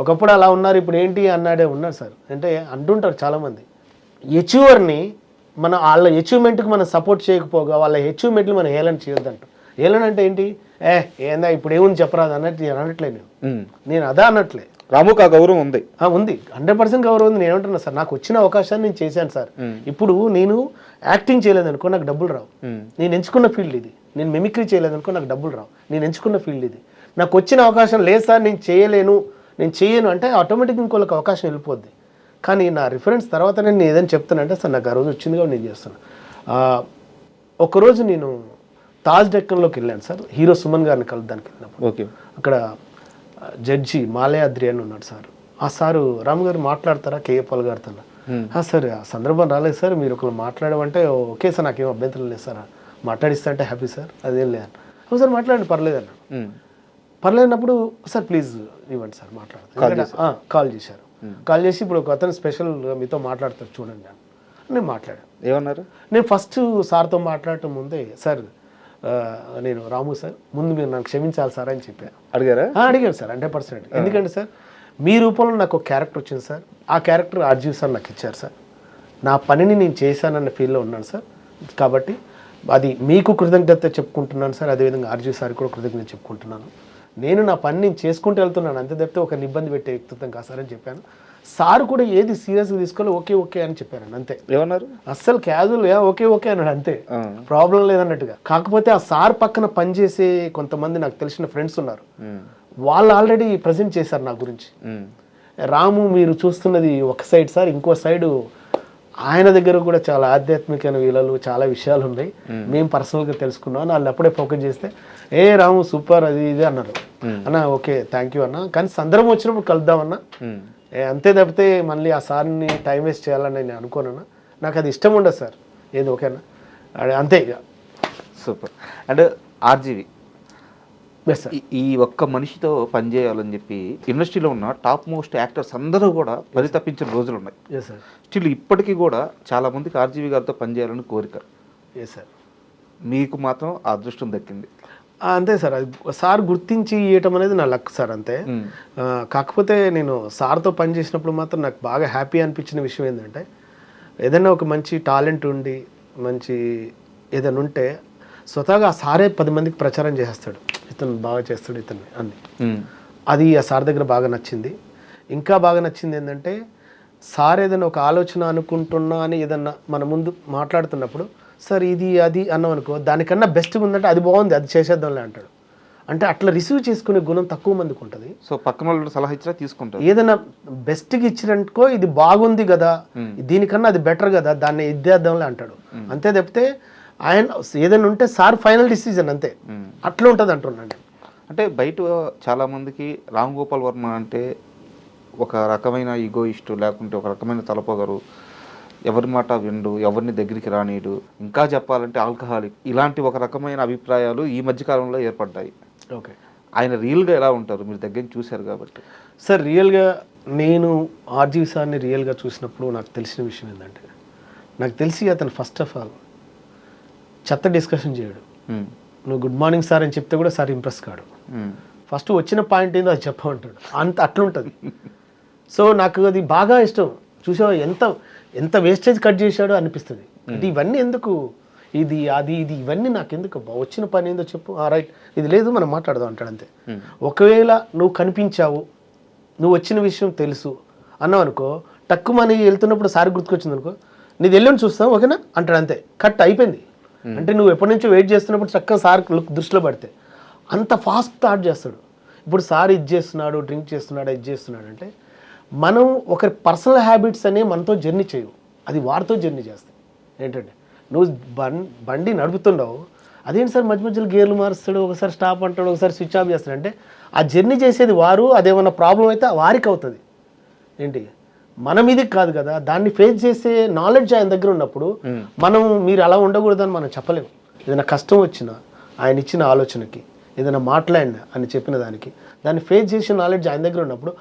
ఒకప్పుడు అలా ఉన్నారు ఇప్పుడు ఏంటి అన్నాడే ఉన్నారు సార్ అంటే అంటుంటారు చాలామంది. అచీవర్ని వాళ్ళ అచీవ్మెంట్కి మనం సపోర్ట్ చేయకపోగా వాళ్ళ అచీవ్మెంట్లు మనం హేళన చేయొద్దంట. హేళన అంటే ఏంటి, ఏందా ఇప్పుడు ఏముంది చెప్పరాదు అన్నట్టు నేను అనట్లే, నేను అదా అనట్లే. రాముకు ఆ గౌరవం ఉంది, ఉంది 100% గౌరవం ఉంది. నేను ఏమంటున్నా సార్, నాకు వచ్చిన అవకాశాన్ని నేను చేశాను సార్. ఇప్పుడు నేను యాక్టింగ్ చేయలేదనుకో నాకు డబ్బులు రావు, నేను ఎంచుకున్న ఫీల్డ్ ఇది. నేను మిమిక్రీ చేయలేదనుకో నాకు డబ్బులు రావు, నేను ఎంచుకున్న ఫీల్డ్ ఇది. నాకు వచ్చిన అవకాశం లేదు సార్, నేను చేయను అంటే ఆటోమేటిక్గా ఇంకోళ్ళకి అవకాశం వెళ్ళిపోద్ది. కానీ నా రిఫరెన్స్ తర్వాత నేను ఏదైనా చెప్తానంటే సార్ నాకు ఆ రోజు వచ్చిందిగా నేను చేస్తాను. ఒకరోజు నేను తాజ్ డెక్కన్లోకి వెళ్ళాను సార్, హీరో సుమన్ గారిని కలుద్దానికి వెళ్ళినప్పుడు. ఓకే, అక్కడ జడ్జి మాలయాద్రి అని ఉన్నాడు సార్. ఆ సారు రాము గారు మాట్లాడతారా కేఏ పాల్ గారితో? సార్ ఆ సందర్భం రాలేదు సార్, మీరు ఒకరు మాట్లాడమంటే ఓకే సార్, నాకేం అభ్యంతరం లేదు సార్, మాట్లాడిస్తా అంటే హ్యాపీ సార్, అదేం లేదన్న. సార్ మాట్లాడండి పర్లేదు అన్న. పర్లేదన్నప్పుడు సార్ ప్లీజ్ ఇవ్వండి సార్ మాట్లాడతాను. కాల్ చేశారు. కాల్ చేసి ఇప్పుడు ఒక అతను స్పెషల్ మీతో మాట్లాడతారు చూడండి అని నేను మాట్లాడాను. ఏమన్నారు? నేను ఫస్ట్ సార్తో మాట్లాడటం ముందే సార్ నేను రాము సార్ ముందు మీరు నన్ను క్షమించాలి సార్ అని చెప్పాను. అడిగారా? అడిగాను సార్ 100%. ఎందుకంటే సార్ మీ రూపంలో నాకు ఒక క్యారెక్టర్ వచ్చింది సార్, ఆ క్యారెక్టర్ ఆర్జీవి సార్ నాకు ఇచ్చారు సార్. నా పనిని నేను చేశానన్న ఫీల్లో ఉన్నాను సార్. కాబట్టి అది మీకు కృతజ్ఞత చెప్పుకుంటున్నాను సార్, అదేవిధంగా ఆర్జీవి సార్ కూడా కృతజ్ఞత చెప్పుకుంటున్నాను. నేను నా పని నేను చేసుకుంటూ వెళ్తున్నాను, అంతే తప్పితే ఒక ఇబ్బంది పెట్టే వ్యక్తిత్వం కాదు సార్ అని చెప్పాను. సార్ కూడా ఏది సీరియస్గా తీసుకోవాలి, ఓకే అని చెప్పాను అంతే. ఏమన్నారు? అస్సలు క్యాజువల్ ఓకే అన్నాడు అంతే, ప్రాబ్లం లేదన్నట్టుగా. కాకపోతే ఆ సార్ పక్కన పనిచేసే కొంతమంది నాకు తెలిసిన ఫ్రెండ్స్ ఉన్నారు, వాళ్ళు ఆల్రెడీ ప్రజెంట్ చేశారు నా గురించి. రాము మీరు చూస్తున్నది ఒక సైడ్ సార్, ఇంకో సైడు ఆయన దగ్గర కూడా చాలా ఆధ్యాత్మికమైన విలువలు చాలా విషయాలు ఉన్నాయి, మేము పర్సనల్గా తెలుసుకున్నాం. వాళ్ళు అప్పుడే ఫోకస్ చేస్తే రాము సూపర్ అది ఇది అన్నారు. అన్న ఓకే థ్యాంక్ యూ అన్న, కానీ సందర్భం వచ్చినప్పుడు కలుద్దామన్నా, అంతే తప్పితే మళ్ళీ ఆ సార్ని టైం వేస్ట్ చేయాలని నేను అనుకోనన్నా, నాకు అది ఇష్టం ఉండదు సార్. ఏది ఓకేనా అంతే ఇక. సూపర్. అండ్ ఆర్జీవి సార్ ఈ ఒక్క మనిషితో పనిచేయాలని చెప్పి ఇండస్ట్రీలో ఉన్న టాప్ మోస్ట్ యాక్టర్స్ అందరూ కూడా పరితపించిన రోజులు ఉన్నాయి. స్టిల్ ఇప్పటికీ కూడా చాలా మందికి ఆర్జీవి గారితో పనిచేయాలని కోరిక. సార్ మీకు మాత్రం ఆ అదృష్టం దక్కింది. అంతే సార్, అది సార్ గుర్తించి ఇవ్వటం అనేది నా లక్ సార్ అంతే. కాకపోతే నేను సార్తో పనిచేసినప్పుడు మాత్రం నాకు బాగా హ్యాపీ అనిపించిన విషయం ఏంటంటే, ఏదైనా ఒక మంచి టాలెంట్ ఉండి మంచి ఏదైనా ఉంటే స్వతహాగా ఆ సారే 10 మందికి ప్రచారం చేసేస్తాడు, ఇతను బాగా చేస్తాడు ఇతన్ని అన్ని. అది ఆ సార్ దగ్గర బాగా నచ్చింది. ఇంకా బాగా నచ్చింది ఏంటంటే, సార్ ఏదైనా ఒక ఆలోచన అనుకుంటున్నా అని ఏదన్నా మన ముందు మాట్లాడుతున్నప్పుడు సార్ ఇది అది అన్నాం అనుకో, దానికన్నా బెస్ట్గా ఉందంటే అది బాగుంది అది చేసేద్దాంలే అంటాడు. అంటే అట్లా రిసీవ్ చేసుకునే గుణం తక్కువ మందికి ఉంటుంది. సో పక్కన వాళ్ళు సలహా ఇచ్చినా తీసుకుంటారు. ఏదైనా బెస్ట్గా ఇచ్చినట్టుకో ఇది బాగుంది కదా, దీనికన్నా అది బెటర్ కదా, దాన్ని ఇద్దేద్దాంలే అంటాడు అంతే తప్పితే ఆయన ఏదైనా ఉంటే సార్ ఫైనల్ డిసిజన్ అంతే, అట్లా ఉంటుంది అంటున్నాను. అంటే బయట చాలామందికి రామ్ గోపాల్ వర్మ అంటే ఒక రకమైన ఈగోయిస్టు, లేకుంటే ఒక రకమైన తలపొగరు, ఎవరి మాట విండు, ఎవరిని దగ్గరికి రానీడు, ఇంకా చెప్పాలంటే ఆల్కహాలిక్, ఇలాంటి ఒక రకమైన అభిప్రాయాలు ఈ మధ్యకాలంలో ఏర్పడ్డాయి. ఓకే, ఆయన రియల్గా ఎలా ఉంటారు మీరు దగ్గర చూశారు కాబట్టి? సార్ రియల్గా నేను ఆర్జీవి సార్ని రియల్గా చూసినప్పుడు నాకు తెలిసిన విషయం ఏంటంటే, నాకు తెలిసి అతను ఫస్ట్ ఆఫ్ ఆల్ చెత్త డిస్కషన్ చేయడు. నువ్వు గుడ్ మార్నింగ్ సార్ అని చెప్తే కూడా సార్ ఇంప్రెస్ కాడు. ఫస్ట్ వచ్చిన పాయింట్ ఏందో అది చెప్పమంటాడు, అంత అట్లుంటుంది. సో నాకు అది బాగా ఇష్టం. చూసావా ఎంత వేస్టేజ్ కట్ చేశాడో అనిపిస్తుంది. అంటే ఇవన్నీ ఎందుకు, ఇది అది ఇది ఇవన్నీ నాకు ఎందుకు, వచ్చిన పని ఏందో చెప్పు, రైట్ ఇది లేదు మనం మాట్లాడదాం అంటాడు అంతే. ఒకవేళ నువ్వు కనిపించావు, నువ్వు వచ్చిన విషయం తెలుసు అన్నావు అనుకో, టక్కుమని వెళ్తున్నప్పుడు సార్ గుర్తుకొచ్చింది అనుకో, నీది వెళ్ళని చూస్తాం ఓకేనా అంటాడు అంతే, కట్ అయిపోయింది. అంటే నువ్వు ఎప్పటి నుంచో వెయిట్ చేస్తున్నప్పుడు చక్కగా సార్ లుక్ దృష్టిలో పడితే అంత ఫాస్ట్ స్టార్ట్ చేస్తాడు. ఇప్పుడు సార్ ఇది చేస్తున్నాడు, డ్రింక్ చేస్తున్నాడు, ఇది చేస్తున్నాడు అంటే మనం ఒకరి పర్సనల్ హ్యాబిట్స్ అనే మనతో జర్నీ చేయవు, అది వారితో జర్నీ చేస్తాయి. ఏంటంటే నువ్వు బండి నడుపుతున్నావు, అదేంటి సార్ మధ్య మధ్యలో గేర్లు మారుస్తాడు, ఒకసారి స్టాప్ అంటాడు, ఒకసారి స్విచ్ ఆఫ్ చేస్తాడు. అంటే ఆ జర్నీ చేసేది వారు, అదేమన్నా ప్రాబ్లం అయితే వారికి అవుతుంది. ఏంటి మన మీదకి కాదు కదా, దాన్ని ఫేస్ చేసే నాలెడ్జ్ ఆయన దగ్గర ఉన్నప్పుడు మనం మీరు అలా ఉండకూడదని మనం చెప్పలేము. ఏదైనా కష్టం వచ్చినా ఆయన ఇచ్చిన ఆలోచనకి, ఏదైనా మాట్లాడినా అని చెప్పిన దాన్ని ఫేస్ చేసే నాలెడ్జ్ ఆయన దగ్గర ఉన్నప్పుడు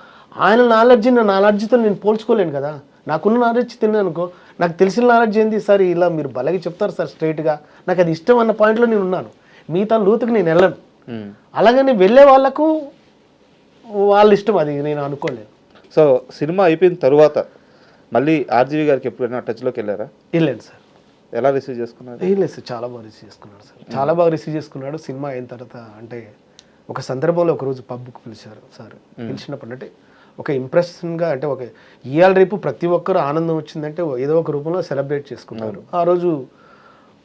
ఆయన నాలెడ్జ్ని నా నాలెడ్జ్తో నేను పోల్చుకోలేను కదా. నాకున్న నాలెడ్జ్ తిన్నాను అనుకో, నాకు తెలిసిన నాలెడ్జ్ ఏంది సార్, ఇలా మీరు బలగి చెప్తారు సార్ స్ట్రైట్గా, నాకు అది ఇష్టం అన్న పాయింట్లో నేను ఉన్నాను. మిగతా లోతుకి నేను వెళ్ళను. అలాగని వెళ్ళే వాళ్ళకు వాళ్ళ ఇష్టం, అది నేను అనుకోలేను. సో సినిమా అయిపోయిన తర్వాత మళ్ళీ ఆర్జీవి గారికి ఎప్పుడైనా టచ్లోకి వెళ్ళారా? వెళ్ళాను సార్. ఎలా రిసీవ్ చేసుకున్నారు? ఏం లేదు సార్, చాలా బాగా రిసీవ్ చేసుకున్నాడు సార్, చాలా బాగా రిసీవ్ చేసుకున్నాడు. సినిమా అయిన తర్వాత అంటే ఒక సందర్భంలో ఒకరోజు పబ్కి పిలిచారు సార్. పిలిచినప్పుడు అంటే ఒక ఇంప్రెషన్గా, అంటే ఒక ఇవాళ రేపు ప్రతి ఒక్కరు ఆనందం వచ్చిందంటే ఏదో ఒక రూపంలో సెలబ్రేట్ చేసుకున్నారు. ఆ రోజు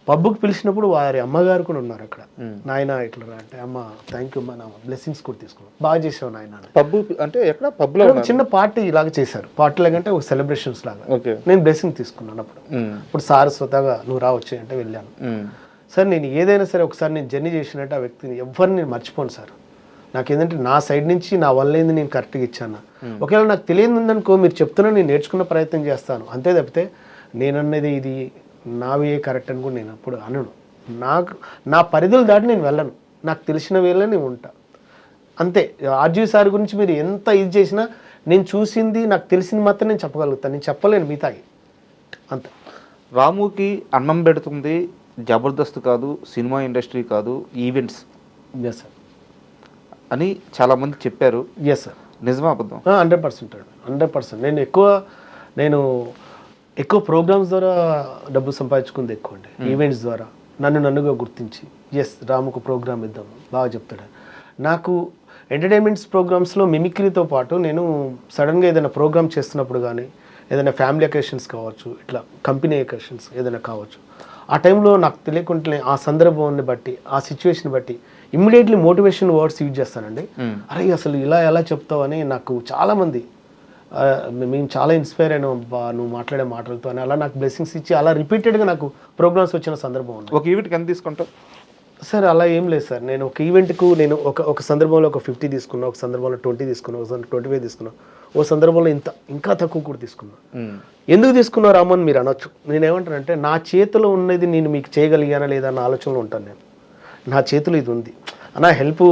పబ్కి పిలిచినప్పుడు వారి అమ్మగారు కూడా ఉన్నారు అక్కడ. నాయన ఇట్లా రా అంటే, అమ్మ థ్యాంక్ యూ అమ్మ, నా బ్లెస్సింగ్స్ కూడా తీసుకున్నాను, బాగా చేసావు నాయన. పబ్ అంటే ఎక్కడ? పబ్లో చిన్న పార్టీ లాగా చేశారు, పార్టీ లాగంటే ఒక సెలబ్రేషన్స్ లాగా. ఓకే. నేను బ్లెస్సింగ్ తీసుకున్నాను అప్పుడు. ఇప్పుడు సార్ స్వతహాగా నువ్వు రా వచ్చాయి అంటే వెళ్ళాను. సార్ నేను ఏదైనా సరే ఒకసారి నేను జర్నీ చేసినట్టు ఆ వ్యక్తిని ఎవరిని నేను మర్చిపోను సార్. నాకేంటంటే నా సైడ్ నుంచి నా వల్ల ఏంది నేను కరెక్ట్గా ఇచ్చాను. ఒకవేళ నాకు తెలియదు ఉందనుకో, మీరు చెప్తున్నా నేను నేర్చుకున్న ప్రయత్నం చేస్తాను, అంతే తప్పితే నేనన్నది ఇది నావే కరెక్ట్ అని కూడా నేను అప్పుడు అనను. నాకు నా పరిధులు దాటి నేను వెళ్ళను, నాకు తెలిసిన వేళ నేను ఉంటా అంతే. ఆర్జీవి సార్ గురించి మీరు ఎంత ఇది చేసినా నేను చూసింది నాకు తెలిసింది మాత్రం నేను చెప్పగలుగుతాను, నేను చెప్పలేను మిగతాయి అంతే. రాముకి అన్నం పెడుతుంది జబర్దస్త్ కాదు, సినిమా ఇండస్ట్రీ కాదు, ఈవెంట్స్ ఎస్ సార్ అని చాలామంది చెప్పారు. Yes sir. నిజమా అబద్ధం? 100%. 100%. నేను ఎక్కువ ప్రోగ్రామ్స్ ద్వారా డబ్బు సంపాదించుకుంది ఎక్కువ అండి, ఈవెంట్స్ ద్వారా. నన్నుగా గుర్తించి ఎస్ రాముకు ప్రోగ్రామ్ ఇద్దాం బాగా చెప్తాడు. నాకు ఎంటర్టైన్మెంట్స్ ప్రోగ్రామ్స్లో మిమిక్రీతో పాటు నేను సడన్గా ఏదైనా ప్రోగ్రామ్ చేస్తున్నప్పుడు కానీ, ఏదైనా ఫ్యామిలీ అకేషన్స్ కావచ్చు, ఇట్లా కంపెనీ అకేషన్స్ ఏదైనా కావచ్చు, ఆ టైంలో నాకు తెలియకుండానే ఆ సందర్భాన్ని బట్టి, ఆ సిచ్యువేషన్ బట్టి ఇమ్మీడియట్లీ మోటివేషన్ వర్డ్స్ యూజ్ చేస్తానండి. అరే అసలు ఇలా ఎలా చెప్తావు అని నాకు చాలామంది, మేము చాలా ఇన్స్పైర్ అయినాం బా నువ్వు మాట్లాడే మాటలతో అని, అలా నాకు బ్లెస్సింగ్స్ ఇచ్చి అలా రిపీటెడ్గా నాకు ప్రోగ్రామ్స్ వచ్చిన సందర్భం ఉంది. ఒక ఈవెంట్కి ఎంత తీసుకుంటావు సార్? అలా ఏం లేదు సార్, నేను ఒక ఈవెంట్కు నేను ఒక సందర్భంలో ఒక 50 తీసుకున్నా, ఒక సందర్భంలో 20 తీసుకున్నా, ఒక సందర్భంలో 25 తీసుకున్నా, ఓ సందర్భంలో ఇంకా తక్కువ కూడా తీసుకున్నా. ఎందుకు తీసుకున్నా రామన్ మీరు అనొచ్చు. నేనేమంటానంటే నా చేతిలో ఉన్నది నేను మీకు చేయగలిగానా లేదా అన్న ఆలోచనలో ఉంటాను. నేను నా చేతిలో ఇది ఉంది అన్న, హెల్ప్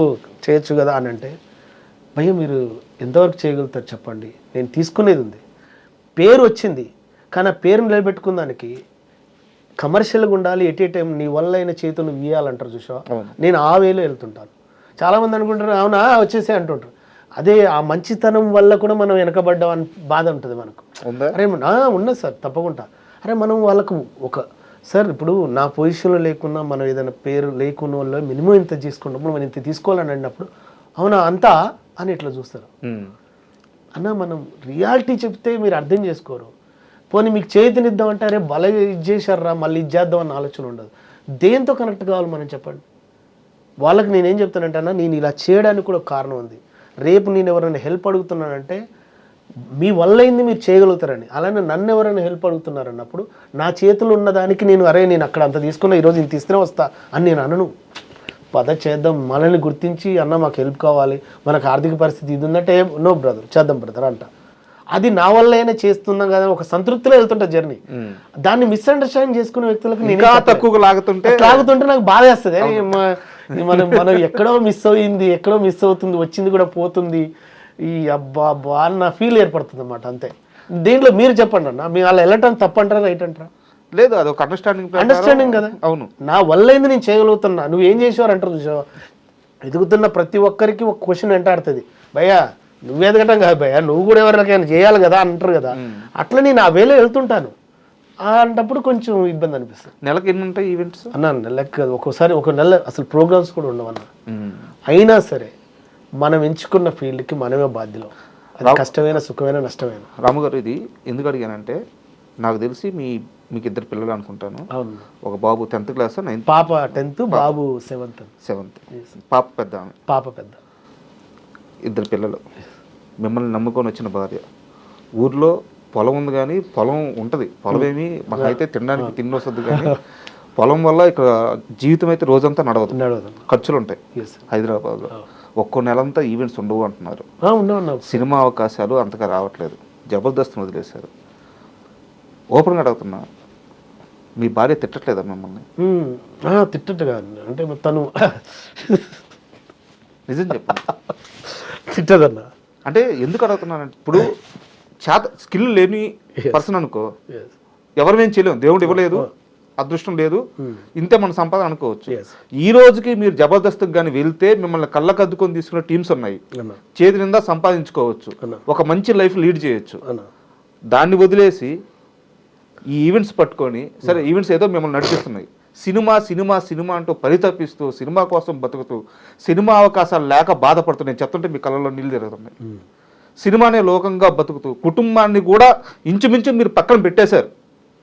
చేయొచ్చు కదా అని అంటే, భయ్య మీరు ఎంతవరకు చేయగలుగుతారు చెప్పండి, నేను తీసుకునేది ఉంది. పేరు వచ్చింది కానీ ఆ పేరు నిలబెట్టుకున్న దానికి కమర్షియల్గా ఉండాలి, ఎట్ ఏ టైం నీ వల్ల అయిన చేతులు గీయాలంటారు చూసావా, నేను ఆ వేలో వెళ్తుంటాను. చాలామంది అనుకుంటారు అవునా వచ్చేసే అంటుంటారు. అదే ఆ మంచితనం వల్ల కూడా మనం వెనకబడ్డాం అని బాధ ఉంటుంది మనకు. అరే ఉన్నది సార్ తప్పకుండా. అరే మనం వాళ్ళకు ఒక సార్ ఇప్పుడు నా పొజిషన్లో లేకున్నా, మనం ఏదైనా పేరు లేకున్న వాళ్ళు మినిమం ఇంత తీసుకున్నప్పుడు మనం ఇంత తీసుకోవాలని అన్నప్పుడు అవునా అంతా అని ఇట్లా చూస్తారు. అన్న మనం రియాలిటీ చెప్తే మీరు అర్థం చేసుకోరు. పోనీ మీకు చేతినిద్దామంటే అరే బల ఇది చేశారా మళ్ళీ ఇది చేద్దాం అన్న ఆలోచన ఉండదు. దేంతో కనెక్ట్ కావాలి మనం చెప్పండి. వాళ్ళకి నేనేం చెప్తానంటే అన్న నేను ఇలా చేయడానికి కూడా ఒక కారణం ఉంది. రేపు నేను ఎవరైనా హెల్ప్ అడుగుతున్నానంటే మీ వల్ల అయింది మీరు చేయగలుగుతారని. అలానే నన్ను ఎవరైనా హెల్ప్ అడుగుతున్నారన్నప్పుడు నా చేతులు ఉన్నదానికి నేను అరే నేను అక్కడ అంత తీసుకున్నా ఈరోజు ఇంత ఇస్తేనే వస్తా అని నేను అనను. పద చేద్దాం, మనల్ని గుర్తించి అన్న మాకు హెల్ప్ కావాలి, మనకు ఆర్థిక పరిస్థితి ఇది ఉందంటే నో బ్రదర్ చేద్దాం బ్రదర్ అంట. అది నా వల్ల అయినా చేస్తున్నాం కదా ఒక సంతృప్తిలో వెళ్తుంటా జర్నీ. దాన్ని మిస్అండర్స్టాండింగ్ చేసుకునే వ్యక్తులకు తక్కువ లాగుతుంటే నాకు బాధ వేస్తుంది. మనం ఎక్కడో మిస్ అవుతుంది, వచ్చింది కూడా పోతుంది, ఈ అబ్బా అన్న ఫీల్ ఏర్పడుతుంది అన్నమాట. అంతే. దీంట్లో మీరు చెప్పండి అన్న, మీ వాళ్ళు వెళ్ళటం తప్పంటారా రైట్ అంటారా? లేదు, అది ఒక అండర్స్టాండింగ్ కదా. అవును, నా వల్ల అయింది నేను చేయగలుగుతున్నా, నువ్వు ఏం చేసేవారు అంటారు చూసావా. ఎదుగుతున్న ప్రతి ఒక్కరికి ఒక క్వశ్చన్ వెంటాడుతుంది, భయ్యా నువ్వు ఎదగటం కాదు భయ్యా నువ్వు కూడా ఎవరికైనా చేయాలి కదా అంటారు కదా. అట్లా నేను ఆ వేలో వెళ్తుంటాను. అంటప్పుడు కొంచెం ఇబ్బంది అనిపిస్తుంది. నెలకు ఎన్ని ఉంటాయి ఈవెంట్స్ అన్న? నెలకు ఒక్కోసారి ఒక నెల అసలు ప్రోగ్రామ్స్ కూడా ఉండవన్న. అయినా సరే మనం ఎంచుకున్న ఫీల్డ్కి మనమే బాధ్యులం. అది కష్టమైన సుఖమైన నష్టమైన. రాము గారు ఇది ఎందుకు అడిగానంటే నాకు తెలిసి మీకు ఇద్దరు పిల్లలు అనుకుంటాను. అవును. ఒక బాబు 10th క్లాస్, 9th, పాప 10th, బాబు 7th. పాప పెద్ద, పాప పెద్ద. ఇద్దరు పిల్లలు, మిమ్మల్ని నమ్ముకొని వచ్చిన భార్య. ఊర్లో పొలం ఉంది కానీ పొలం ఉంటుంది, పొలం ఏమి మనకైతే తినడానికి తిండి వస్తుంది కానీ పొలం వల్ల ఇక్కడ జీవితం అయితే రోజంతా నడవదు, ఖర్చులు ఉంటాయి. హైదరాబాద్లో ఒక్కో నెలంతా ఈవెంట్స్ ఉండవు అంటున్నారు. సినిమా అవకాశాలు అంతగా రావట్లేదు, జబర్దస్త్ వదిలేశారు. ఓపెన్గా అడుగుతున్నా, మీ భార్య తిట్టట్లేదా మిమ్మల్ని? తిట్టట్టుగా అంటే తను నిజం చెప్పండి. తిట్టదన్నా అంటే ఎందుకు అడుగుతున్నానంటే ఇప్పుడు స్కిల్ లేని పర్సన్ అనుకో, ఎవరు చేయలేము, దేవుడు ఇవ్వలేదు, అదృష్టం లేదు, ఇంతే మన సంపాదన అనుకోవచ్చు. ఈ రోజుకి మీరు జబర్దస్త్కి కానీ వెళ్తే మిమ్మల్ని కళ్ళకద్దుకొని తీసుకునే టీమ్స్ ఉన్నాయి, చేతి నిండా సంపాదించుకోవచ్చు, ఒక మంచి లైఫ్ లీడ్ చేయొచ్చు. దాన్ని వదిలేసి ఈ ఈవెంట్స్ పట్టుకొని, సరే ఈవెంట్స్ ఏదో మిమ్మల్ని నడిపిస్తున్నాయి, సినిమా సినిమా సినిమా అంటూ పరితపిస్తూ సినిమా కోసం బతుకుతూ సినిమా అవకాశాలు లేక బాధపడుతున్నాయి, చెప్తుంటే మీ కళ్ళలో నీళ్ళు తిరుగుతున్నాయి. సినిమానే లోకంగా బతుకుతూ కుటుంబాన్ని కూడా ఇంచుమించు మీరు పక్కన పెట్టేశారు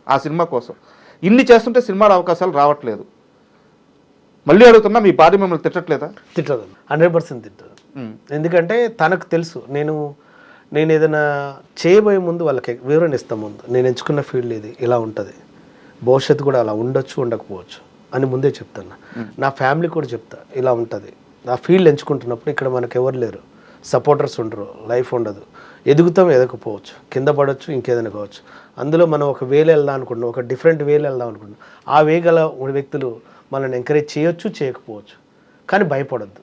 ఆ సినిమా కోసం. ఇన్ని చేస్తుంటే సినిమాల అవకాశాలు రావట్లేదు. మళ్ళీ అడుగుతున్నా, మీ భార్య మిమ్మల్ని తిట్టట్లేదా? తిట్టదు, 100% తిట్టదు. ఎందుకంటే తనకు తెలుసు నేను ఏదైనా చేయబోయే ముందు వాళ్ళకి వివరణ ఇస్తాను. ముందు నేను ఎంచుకున్న ఫీల్డ్ ఇది, ఇలా ఉంటుంది, భవిష్యత్తు కూడా అలా ఉండొచ్చు ఉండకపోవచ్చు అని ముందే చెప్తాను. నా ఫ్యామిలీ కూడా చెప్తా, ఇలా ఉంటుంది. ఆ ఫీల్డ్ ఎంచుకుంటున్నప్పుడు ఇక్కడ మనకు ఎవరు లేరు, సపోర్టర్స్ ఉండరు, లైఫ్ ఉండదు, ఎదుగుతాం ఎదగకపోవచ్చు, కింద పడవచ్చు, ఇంకేదైనా కావచ్చు. అందులో మనం ఒక వేలు వెళ్దాం అనుకుంటున్నాం, ఒక డిఫరెంట్ వేలు వెళ్దాం అనుకుంటున్నాం. ఆ వే గల వ్యక్తులు మనల్ని ఎంకరేజ్ చేయొచ్చు, చేయకపోవచ్చు, కానీ భయపడద్దు.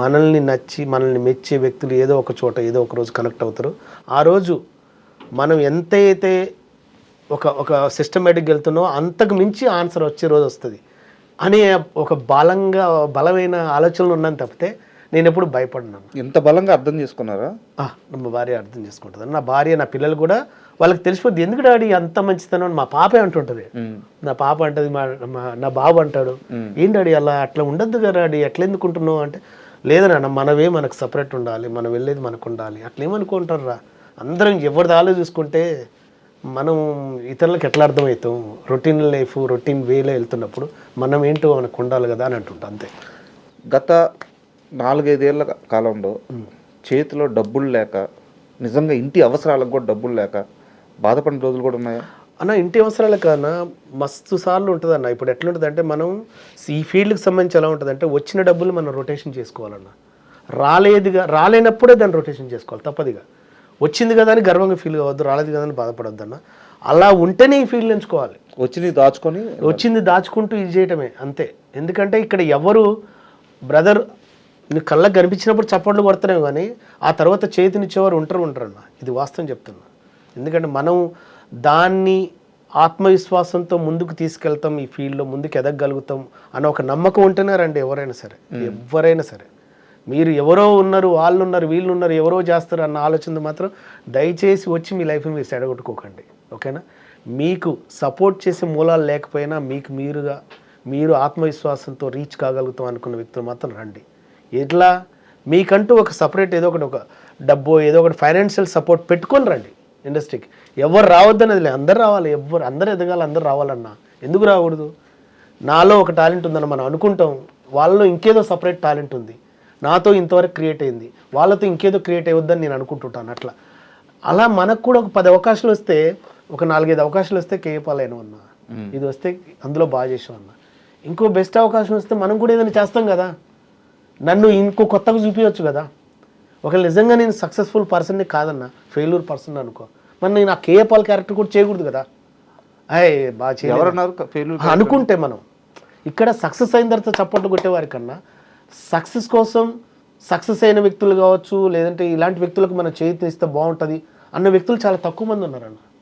మనల్ని నచ్చి మనల్ని మెచ్చే వ్యక్తులు ఏదో ఒక చోట ఏదో ఒక రోజు కనెక్ట్ అవుతారు. ఆ రోజు మనం ఎంతైతే ఒక సిస్టమేటిక్గా వెళ్తున్నామో అంతకు మించి ఆన్సర్ వచ్చే రోజు వస్తుంది అనే ఒక బలమైన ఆలోచనలు ఉన్నాను తప్పితే నేను ఎప్పుడు భయపడినాను. ఎంత బలంగా అర్థం చేసుకున్నారా? మా భార్య అర్థం చేసుకుంటుంది. నా భార్య, నా పిల్లలు కూడా వాళ్ళకి తెలిసిపోద్ది, ఎందుకు డాడీ అంత మంచితనం అని. మా పాపే అంటుంటుంది, నా పాప అంటది, నా బాబు అంటాడు, ఏం డాడీ అట్లా ఉండద్దు కదా డాడీ, ఎట్లా ఎందుకుంటున్నావు అంటే, లేదన్నా మనమే మనకు సపరేట్ ఉండాలి, మనం వెళ్ళేది మనకు ఉండాలి, అట్లా ఏమనుకుంటారా, అందరం ఎవరిది ఆలో చూసుకుంటే మనం ఇతరులకు ఎట్లా అర్థమవుతాం. రొటీన్ లైఫ్ రొటీన్ వేలో వెళ్తున్నప్పుడు మనం ఏంటో మనకు ఉండాలి కదా అని అంటుంటా, అంతే. గత 4-5 ఏళ్ల కాలంలో చేతిలో డబ్బులు లేక, నిజంగా ఇంటి అవసరాలకు కూడా డబ్బులు లేక బాధపడిన రోజులు కూడా ఉన్నాయా అన్న? ఇంటి అవసరాల కన్నా మస్తు సార్లు ఉంటుంది అన్న. ఇప్పుడు ఎట్లుంటుంది అంటే, మనం ఈ ఫీల్డ్కి సంబంధించి ఎలా ఉంటుంది అంటే, వచ్చిన డబ్బులు మనం రొటేషన్ చేసుకోవాలన్న. రాలేనప్పుడే దాన్ని రొటేషన్ చేసుకోవాలి తప్పదిగా. వచ్చింది కదా అని గర్వంగా ఫీల్ కావద్దు, రాలేదు కదా అని బాధపడద్దు అన్న. అలా ఉంటేనే ఈ ఫీల్డ్ ఎంచుకోవాలి. వచ్చింది దాచుకుంటూ ఇది చేయటమే అంతే. ఎందుకంటే ఇక్కడ ఎవరు బ్రదర్ నీ కళ్ళకు కనిపించినప్పుడు చప్పట్లు కొడుతున్నావు, కానీ ఆ తర్వాత చేతినిచ్చేవారు ఉంటారన్న. ఇది వాస్తవం చెప్తున్నా. ఎందుకంటే మనం దాన్ని ఆత్మవిశ్వాసంతో ముందుకు తీసుకెళ్తాం, ఈ ఫీల్డ్లో ముందుకు ఎదగగలుగుతాం అన్న ఒక నమ్మకం ఉంటేనే రండి ఎవరైనా సరే. మీరు ఎవరో ఉన్నారు, వాళ్ళు ఉన్నారు, వీళ్ళు ఉన్నారు, ఎవరో చేస్తారు అన్న ఆలోచన మాత్రం దయచేసి వచ్చి మీ లైఫ్ని మీరు చెడగొట్టుకోకండి, ఓకేనా? మీకు సపోర్ట్ చేసే మూలాలు లేకపోయినా మీరు ఆత్మవిశ్వాసంతో రీచ్ కాగలుగుతాం అనుకున్న వ్యక్తులు మాత్రం రండి. ఎట్లా మీకంటూ ఒక సపరేట్ ఏదో ఒక డబ్బో ఏదో ఒకటి ఫైనాన్షియల్ సపోర్ట్ పెట్టుకొని రండి ఇండస్ట్రీకి. ఎవరు రావద్దనేది లేదు, అందరు రావాలి, అందరు ఎదగాలి, అందరు రావాలన్నా. ఎందుకు రాకూడదు? నాలో ఒక టాలెంట్ ఉందని మనం అనుకుంటాం, వాళ్ళలో ఇంకేదో సపరేట్ టాలెంట్ ఉంది, నాతో ఇంతవరకు క్రియేట్ అయింది, వాళ్ళతో ఇంకేదో క్రియేట్ అయ్యొద్దని నేను అనుకుంటుంటాను. అలా మనకు కూడా ఒక 10 అవకాశాలు వస్తే, ఒక 4-5 అవకాశాలు వస్తే కేపాలేను అన్న, ఇది వస్తే అందులో బాగా చేసాం అన్న, ఇంకో బెస్ట్ అవకాశం వస్తే మనం కూడా ఏదైనా చేస్తాం కదా, నన్ను ఇంకో కొత్తగా చూపించవచ్చు కదా. ఒకవేళ నిజంగా నేను సక్సెస్ఫుల్ పర్సన్ని కాదన్నా, ఫెయిల్యూర్ పర్సన్ అనుకో, మరి నేను ఆ కేపాల్ క్యారెక్టర్ కూడా చేయకూడదు కదా. బాగా చేయాలన్నారు అనుకుంటే మనం ఇక్కడ సక్సెస్ అయిన తర్వాత చప్పట్లు కొట్టేవారి కన్నా సక్సెస్ కోసం సక్సెస్ అయిన వ్యక్తులు కావచ్చు, లేదంటే ఇలాంటి వ్యక్తులకు మనం చేతినిస్తే బాగుంటుంది అన్న వ్యక్తులు చాలా తక్కువ మంది ఉన్నారన్న.